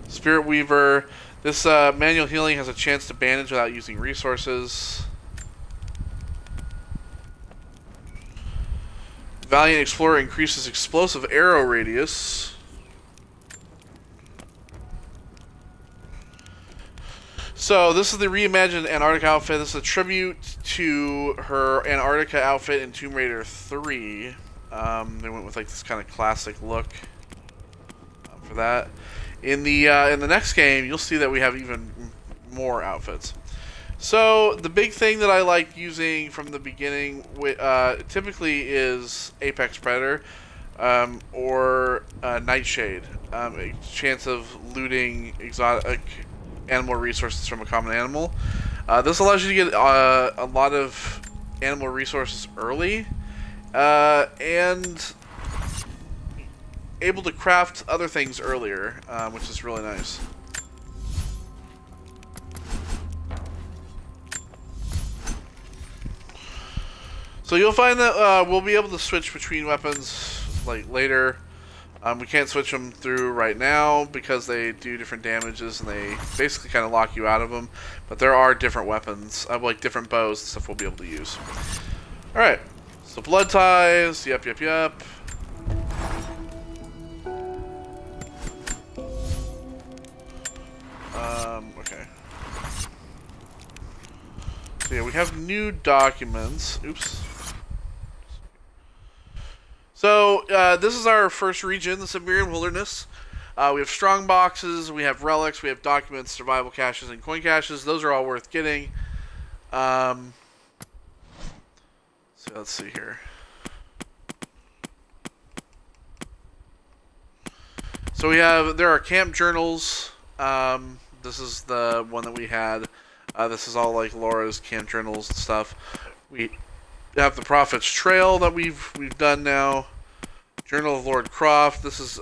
Spirit Weaver. This manual healing has a chance to bandage without using resources. Valiant Explorer increases explosive arrow radius. So this is the reimagined Antarctica outfit. This is a tribute to her Antarctica outfit in Tomb Raider 3. They went with like this kind of classic look for that. In the next game, you'll see that we have even more outfits. So the big thing that I like using from the beginning, typically, is Apex Predator or Nightshade. A chance of looting exotic animal resources from a common animal. This allows you to get a lot of animal resources early, and able to craft other things earlier, which is really nice. So you'll find that we'll be able to switch between weapons like later. We can't switch them through right now because they do different damages and they basically kind of lock you out of them. But there are different weapons, like different bows and stuff we'll be able to use. Alright, so blood ties, yep. Okay. So yeah, we have new documents. Oops. So, this is our first region, the Siberian Wilderness. We have strong boxes, we have relics, we have documents, survival caches, and coin caches. Those are all worth getting. So let's see here. So there are camp journals. This is the one that we had. This is all like Laura's camp journals and stuff. We have the Prophet's Trail that we've done now. Journal of Lord Croft. This is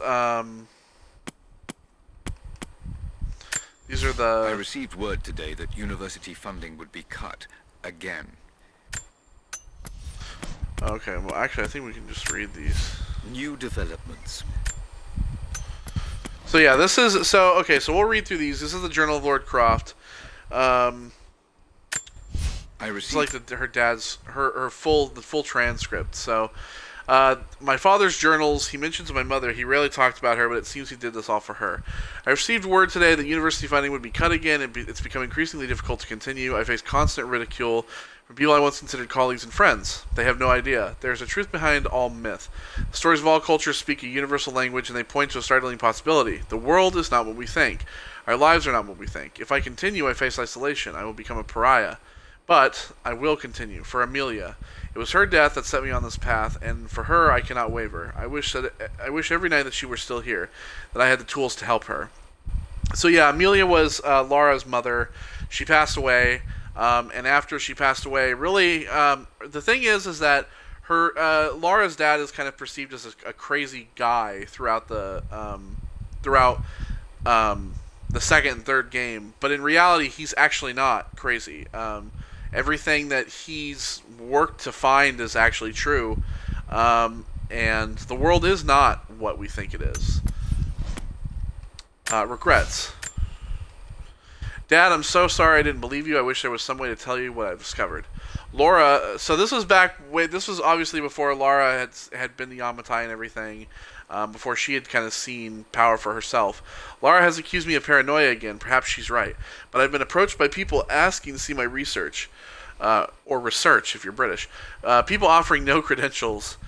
these are the. I received word today that university funding would be cut again. Okay, well actually I think we can just read these. New developments. So yeah, this is so we'll read through these. This is the Journal of Lord Croft. I It's received like her dad's the full transcript. So my father's journals, he mentions my mother. He rarely talked about her, but it seems he did this all for her. I received word today that university funding would be cut again, and it's become increasingly difficult to continue. I face constant ridicule from people I once considered colleagues and friends. They have no idea. There is a truth behind all myth. The stories of all cultures speak a universal language, and they point to a startling possibility. The world is not what we think. Our lives are not what we think. If I continue, I face isolation. I will become a pariah. But I will continue. For Amelia. It was her death that set me on this path, and for her I cannot waver. I wish every night that she were still here, that I had the tools to help her. So yeah, Amelia was Laura's mother. She passed away, and after she passed away, really, the thing is that her Laura's dad is kind of perceived as a crazy guy throughout the second and third game, but in reality, he's actually not crazy. Everything that he's worked to find is actually true, and the world is not what we think it is. Regrets. Dad, I'm so sorry I didn't believe you. I wish there was some way to tell you what I've discovered. Laura, so this was this was obviously before Laura had been the Yamatai and everything, before she had kind of seen power for herself. Laura has accused me of paranoia again. Perhaps she's right, but I've been approached by people asking to see my research, or research if you're British. People offering no credentials.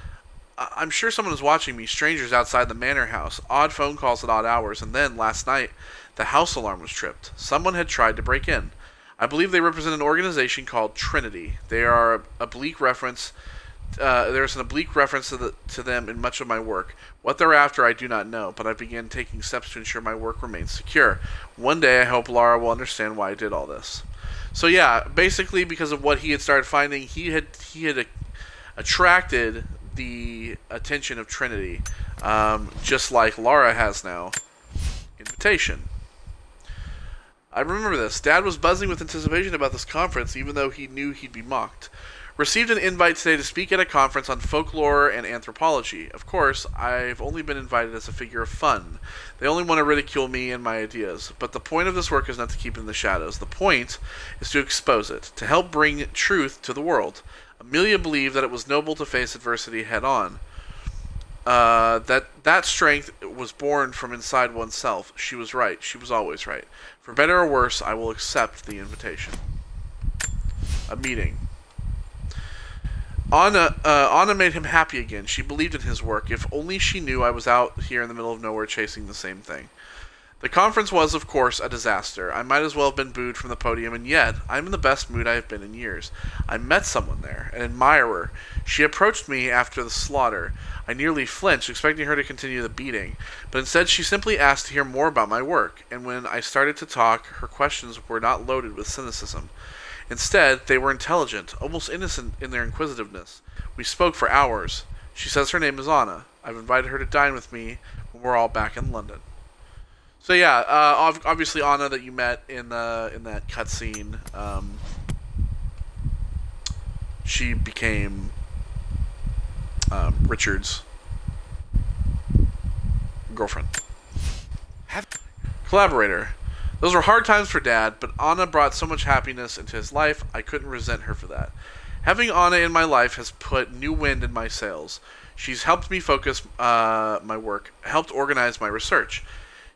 I'm sure someone is watching me. Strangers outside the manor house. Odd phone calls at odd hours, and then last night, the house alarm was tripped. Someone had tried to break in. I believe they represent an organization called Trinity. They are a bleak reference. There's an oblique reference to them in much of my work. What they're after, I do not know, but I began taking steps to ensure my work remains secure. One day, I hope Lara will understand why I did all this. So yeah, basically because of what he had started finding, he had attracted the attention of Trinity, just like Lara has now. Invitation. I remember this. Dad was buzzing with anticipation about this conference, even though he knew he'd be mocked. Received an invite today to speak at a conference on folklore and anthropology. Of course, I've only been invited as a figure of fun. They only want to ridicule me and my ideas. But the point of this work is not to keep it in the shadows. The point is to expose it, to help bring truth to the world. Amelia believed that it was noble to face adversity head-on. That strength was born from inside oneself. She was right. She was always right. For better or worse, I will accept the invitation. A meeting. Anna made him happy again. She believed in his work. If only she knew I was out here in the middle of nowhere chasing the same thing. The conference was, of course, a disaster. I might as well have been booed from the podium, and yet, I'm in the best mood I have been in years. I met someone there, an admirer. She approached me after the slaughter. I nearly flinched, expecting her to continue the beating, but instead she simply asked to hear more about my work, and when I started to talk, her questions were not loaded with cynicism. Instead, they were intelligent, almost innocent in their inquisitiveness. We spoke for hours. She says her name is Anna. I've invited her to dine with me when we're all back in London. So yeah, obviously Anna that you met in that cutscene, she became Richard's girlfriend. Collaborator. Those were hard times for Dad, but Anna brought so much happiness into his life, I couldn't resent her for that. Having Anna in my life has put new wind in my sails. She's helped me focus my work, helped organize my research.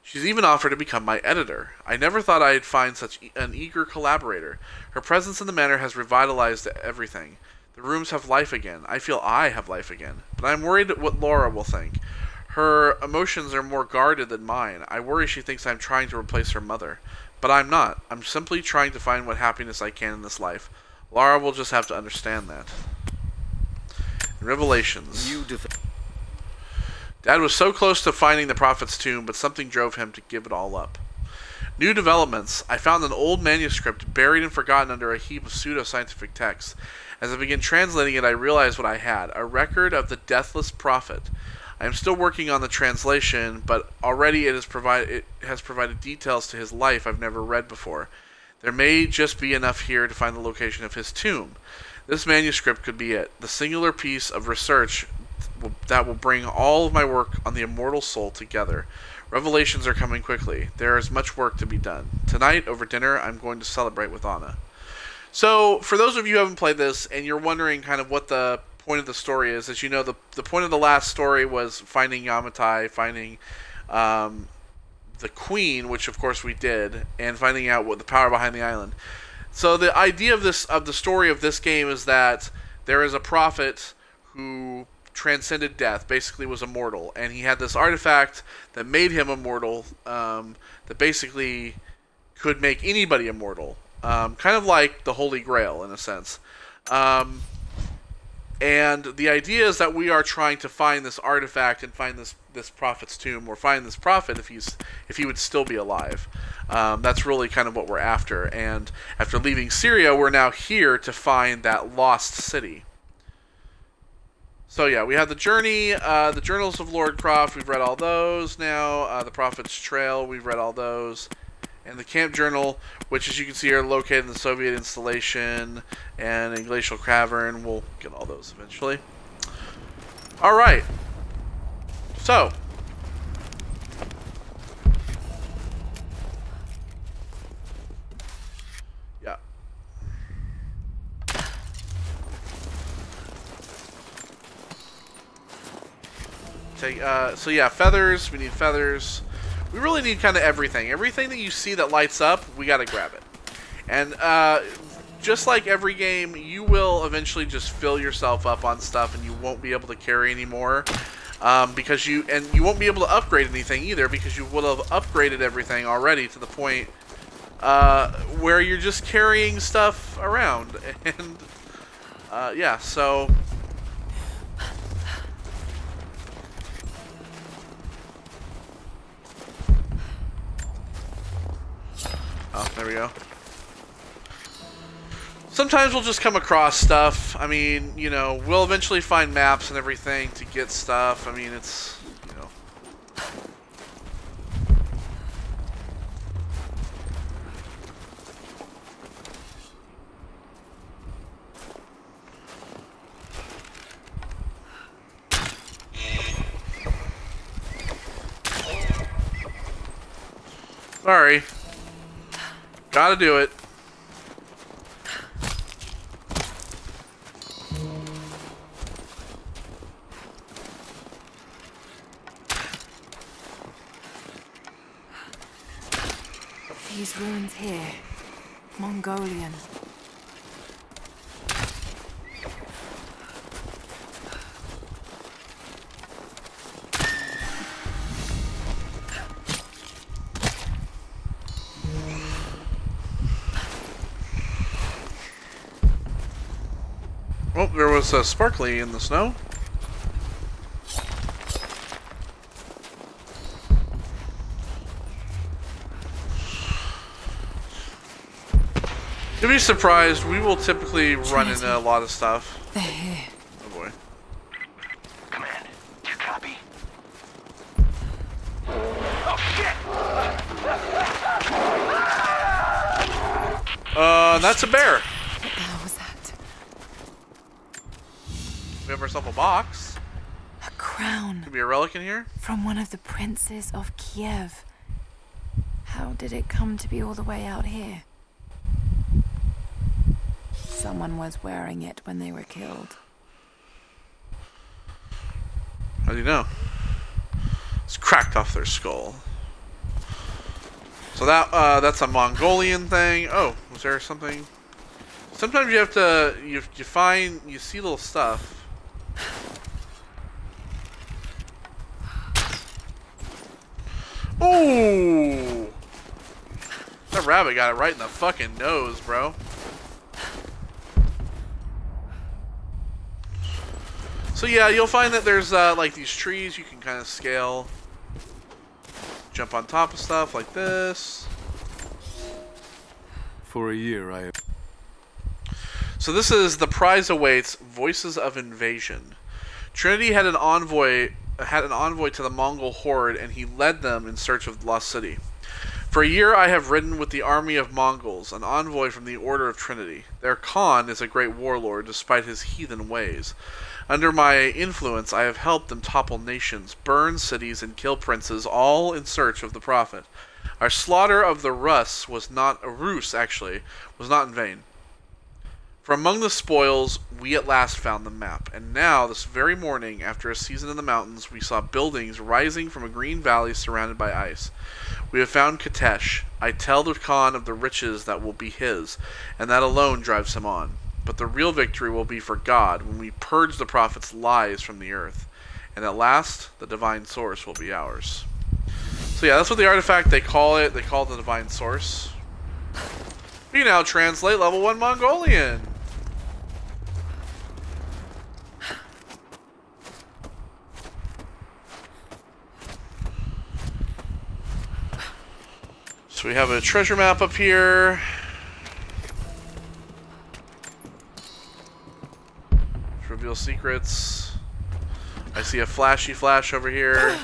She's even offered to become my editor. I never thought I'd find such an eager collaborator. Her presence in the manor has revitalized everything. The rooms have life again. I feel I have life again. But I'm worried what Laura will think. Her emotions are more guarded than mine. I worry she thinks I'm trying to replace her mother. But I'm not. I'm simply trying to find what happiness I can in this life. Laura will just have to understand that. Revelations. Dad was so close to finding the Prophet's tomb, but something drove him to give it all up. New developments. I found an old manuscript buried and forgotten under a heap of pseudo-scientific texts. As I began translating it, I realized what I had. A record of the Deathless Prophet. I am still working on the translation, but already it has provided details to his life I've never read before. There may just be enough here to find the location of his tomb. This manuscript could be it. The singular piece of research that will bring all of my work on the immortal soul together. Revelations are coming quickly. There is much work to be done. Tonight, over dinner, I'm going to celebrate with Anna. So, for those of you who haven't played this, and you're wondering kind of what the point of the story is, as you know, the point of the last story was finding Yamatai, finding the Queen, which of course we did, and finding out what the power behind the island. So the idea of the story of this game is that there is a prophet who transcended death, basically was immortal, and he had this artifact that made him immortal, that basically could make anybody immortal, kind of like the Holy Grail in a sense. And the idea is that we are trying to find this artifact and find this prophet's tomb, or find this prophet if he would still be alive. That's really kind of what we're after. And after leaving Syria, we're now here to find that lost city. So yeah, we have the journey, the Journals of Lord Croft, we've read all those now. The Prophet's Trail, we've read all those. And the Camp Journal, which as you can see are located in the Soviet installation and in Glacial Cavern. We'll get all those eventually. Alright. So. Yeah. Take, so yeah, feathers. We need feathers. We really need kind of everything. Everything that you see that lights up, we gotta grab it. And just like every game, you will eventually just fill yourself up on stuff, and you won't be able to carry anymore. Because you won't be able to upgrade anything either, because you will have upgraded everything already to the point where you're just carrying stuff around. And yeah, so oh, there we go. Sometimes we'll just come across stuff. I mean, you know, we'll eventually find maps and everything to get stuff. I mean, it's, you know. Sorry. Gotta do it. These ruins here, Mongolian. Oh, there was a sparkly in the snow. You'll be surprised, we will typically run into a lot of stuff. They're here. Oh boy. Command, do you copy? Oh shit! That's a bear. What the hell was that? We have ourselves a box. A crown. Could be a relic in here. From one of the princes of Kiev. How did it come to be all the way out here? Someone was wearing it when they were killed. How do you know? It's cracked off their skull. So that's a Mongolian thing. Oh, was there something? Sometimes you have to you see little stuff. Ooh! That rabbit got it right in the fucking nose, bro. So yeah, you'll find that there's like these trees you can kind of scale. Jump on top of stuff like this. For a year, I... So this is The Prize Awaits, Voices of Invasion. Trinity had an envoy to the Mongol horde, and he led them in search of the lost city. For a year I have ridden with the army of Mongols, an envoy from the Order of Trinity. Their Khan is a great warlord, despite his heathen ways. Under my influence, I have helped them topple nations, burn cities, and kill princes, all in search of the Prophet. Our slaughter of the Rus was not in vain. For among the spoils, we at last found the map, and now, this very morning, after a season in the mountains, we saw buildings rising from a green valley surrounded by ice. We have found Katesh. I tell the Khan of the riches that will be his, and that alone drives him on. But the real victory will be for God when we purge the prophet's lies from the earth. And at last, the divine source will be ours. So yeah, that's what the artifact, they call it. They call it the divine source. We now translate level 1 Mongolian. So we have a treasure map up here. Reveal secrets. I see a flashy flash over here.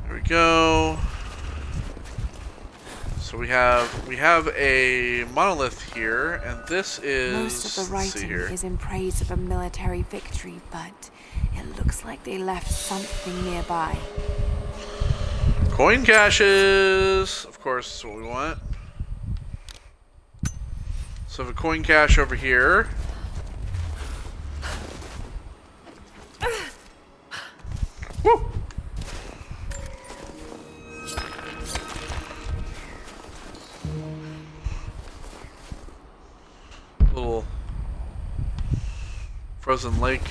There we go. So we have a monolith here, and this is, most of the writing is in praise of a military victory, but it looks like they left something nearby. Coin caches! Of course, that's what we want. So we have a coin cache over here. Woo! Little frozen lake,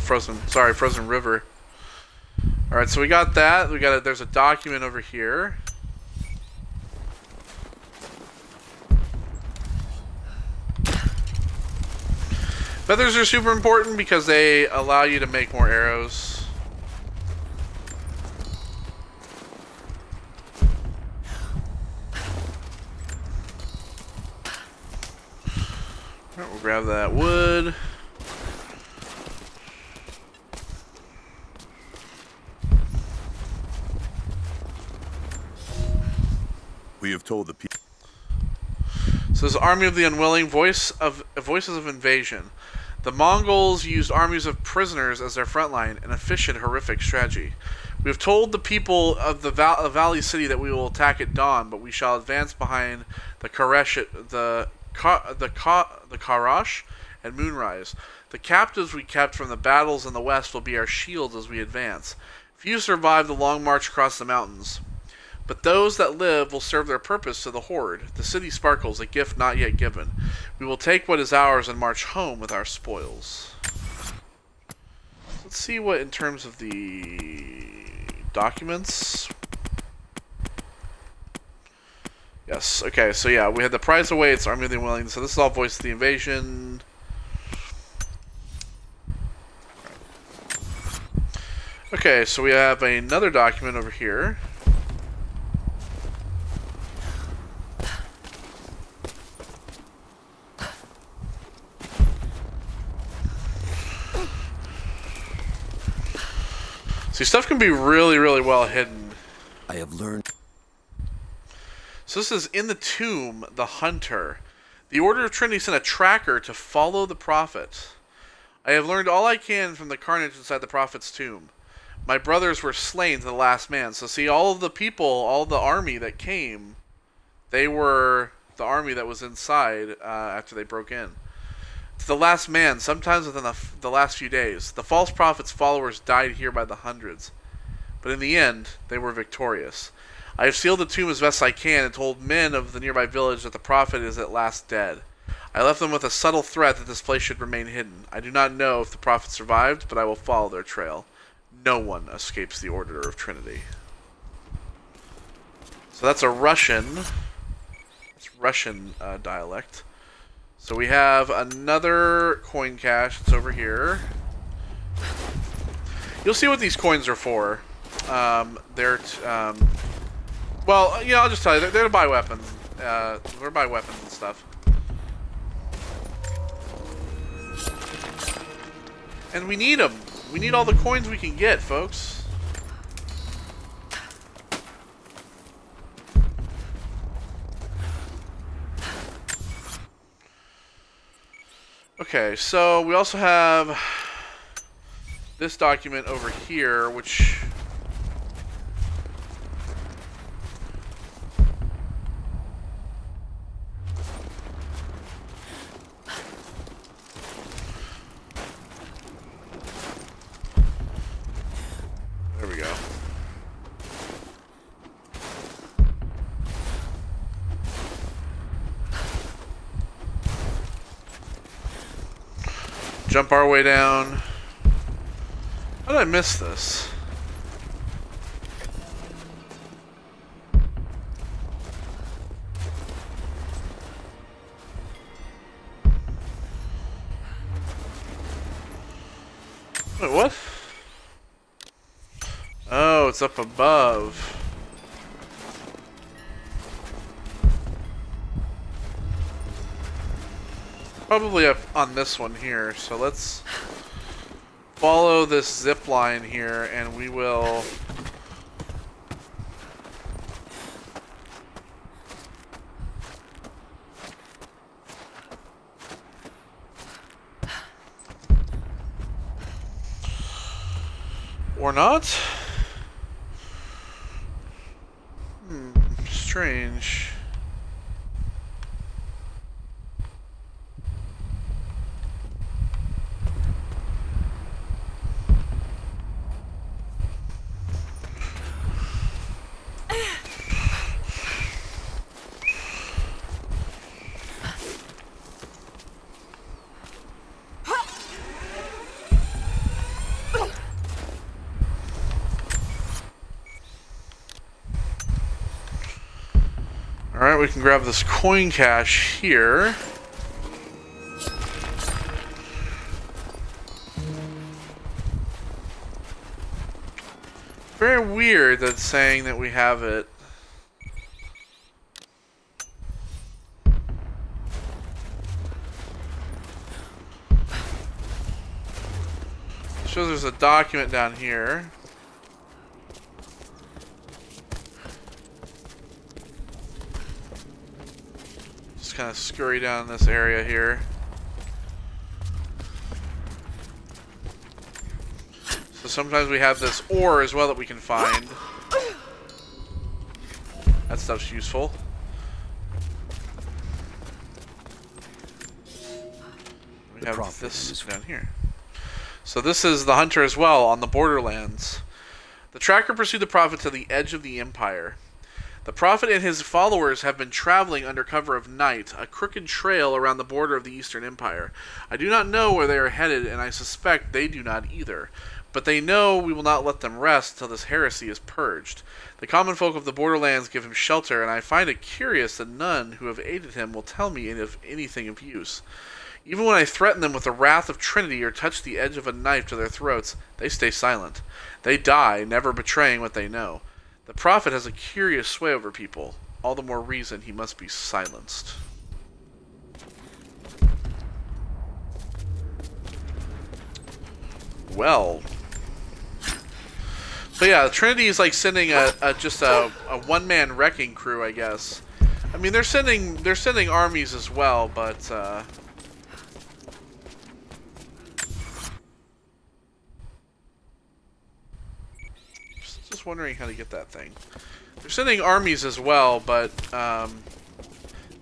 frozen river. All right, so we got that. There's a document over here. Feathers are super important because they allow you to make more arrows. All right, we'll grab that wood. We have told the people. So this is Army of the Unwilling, Voices of Invasion. The Mongols used armies of prisoners as their front line, an efficient, horrific strategy. We have told the people of the Valley City that we will attack at dawn, but we shall advance behind the Karash at moonrise. The captives we kept from the battles in the west will be our shields as we advance. Few survive the long march across the mountains, but those that live will serve their purpose to the Horde. The city sparkles, a gift not yet given. We will take what is ours and march home with our spoils. Let's see what, in terms of the documents. Yes, okay, so yeah, we had the prize awaits, Army of the Unwilling. So this is all Voice of the Invasion. Okay, so we have another document over here. See, stuff can be really, really well hidden. I have learned. So this is in the tomb, the hunter. The Order of Trinity sent a tracker to follow the prophet. I have learned all I can from the carnage inside the prophet's tomb. My brothers were slain to the last man. So see, all of the people, all of the army that came, they were the army that was inside after they broke in. To the last man, sometimes within the last few days. The false prophet's followers died here by the hundreds. But in the end, they were victorious. I have sealed the tomb as best I can and told men of the nearby village that the prophet is at last dead. I left them with a subtle threat that this place should remain hidden. I do not know if the prophet survived, but I will follow their trail. No one escapes the Order of Trinity. So that's a Russian. It's Russian dialect. So we have another coin cache that's over here. You'll see what these coins are for. Well, yeah, I'll just tell you. They're to buy weapons. We're to buy weapons and stuff. And we need them. We need all the coins we can get, folks. Okay, so we also have this document over here, which there we go. Jump our way down. How did I miss this? Wait, what? Oh, it's up above. Probably up on this one here, so let's follow this zip line here and we will or not. strange. Alright, we can grab this coin cache here. Very weird that it's saying that we have it. Shows there's a document down here. Kind of scurry down this area here. So sometimes we have this ore as well that we can find. That stuff's useful. We have this down here. So this is the hunter as well on the Borderlands. The tracker pursued the prophet to the edge of the Empire. The prophet and his followers have been traveling under cover of night, a crooked trail around the border of the Eastern Empire. I do not know where they are headed, and I suspect they do not either. But they know we will not let them rest till this heresy is purged. The common folk of the Borderlands give him shelter, and I find it curious that none who have aided him will tell me of anything of use. Even when I threaten them with the wrath of Trinity or touch the edge of a knife to their throats, they stay silent. They die, never betraying what they know. The prophet has a curious sway over people. All the more reason he must be silenced. Well. So yeah, the Trinity is like sending just a one-man wrecking crew, I guess. I mean, they're sending armies as well, but just wondering how to get that thing. They're sending armies as well, but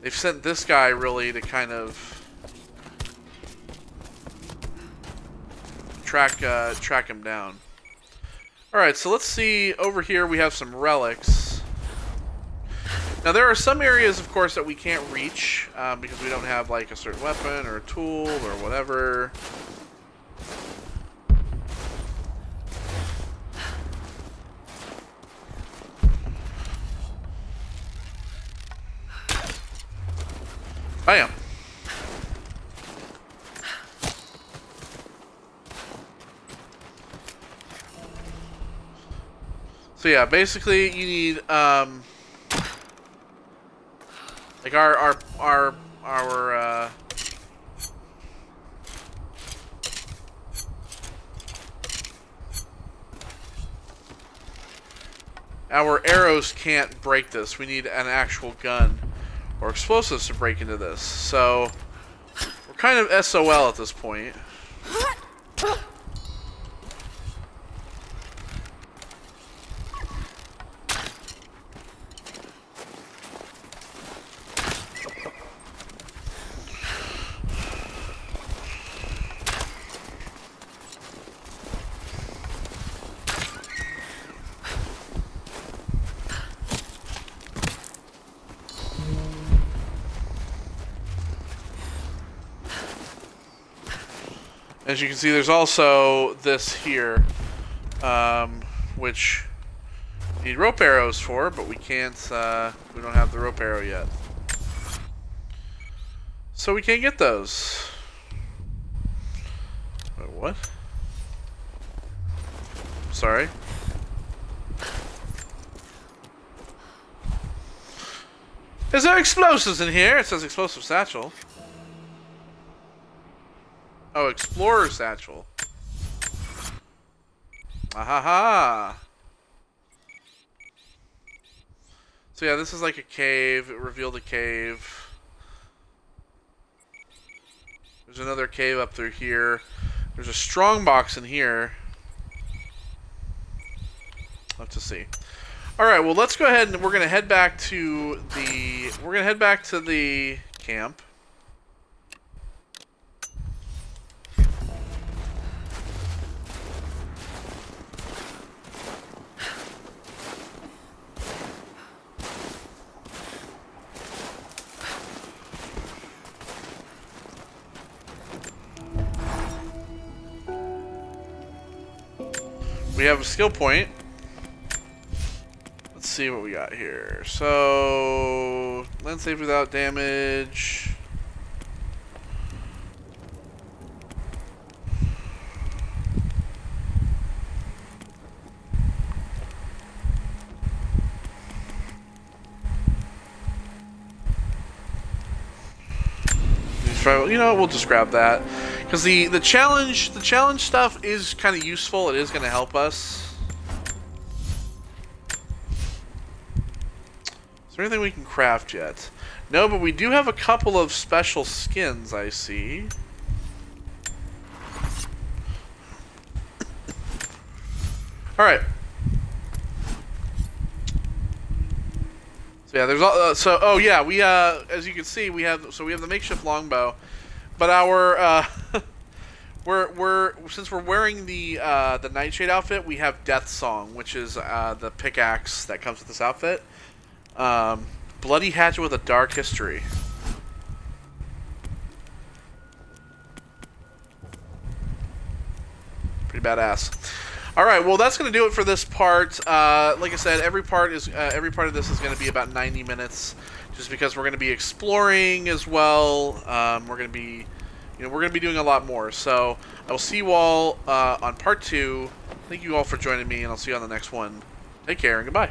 they've sent this guy really to kind of track him down. Alright, so let's see. Over here we have some relics. Now there are some areas, of course, that we can't reach because we don't have like a certain weapon or a tool or whatever. Bam! So yeah, basically you need like our arrows can't break this. We need an actual gun or explosives to break into this. So we're kind of SOL at this point. As you can see, there's also this here, which we need rope arrows for, but we can't, we don't have the rope arrow yet. So we can't get those. Wait, what? Sorry. Is there explosives in here? It says explosive satchel. Oh, Explorer Satchel. Ahaha! So yeah, this is like a cave. It revealed a cave. There's another cave up through here. There's a strong box in here. Let's just see. All right, well, let's go ahead and we're gonna head back to the camp. We have a skill point. Let's see what we got here. So, land save without damage. You know what, we'll just grab that. Because the challenge stuff is kind of useful. It is going to help us. Is there anything we can craft yet? No, but we do have a couple of special skins, I see. Alright. So yeah, there's oh yeah, we as you can see, we have the makeshift longbow. But our since we're wearing the Nightshade outfit, we have Death Song, which is the pickaxe that comes with this outfit. Bloody hatchet with a dark history. Pretty badass. All right, well that's gonna do it for this part. Like I said, every part of this is gonna be about 90 minutes. Just because we're going to be exploring as well, we're going to be doing a lot more. So I will see you all on part 2. Thank you all for joining me, and I'll see you on the next one. Take care and goodbye.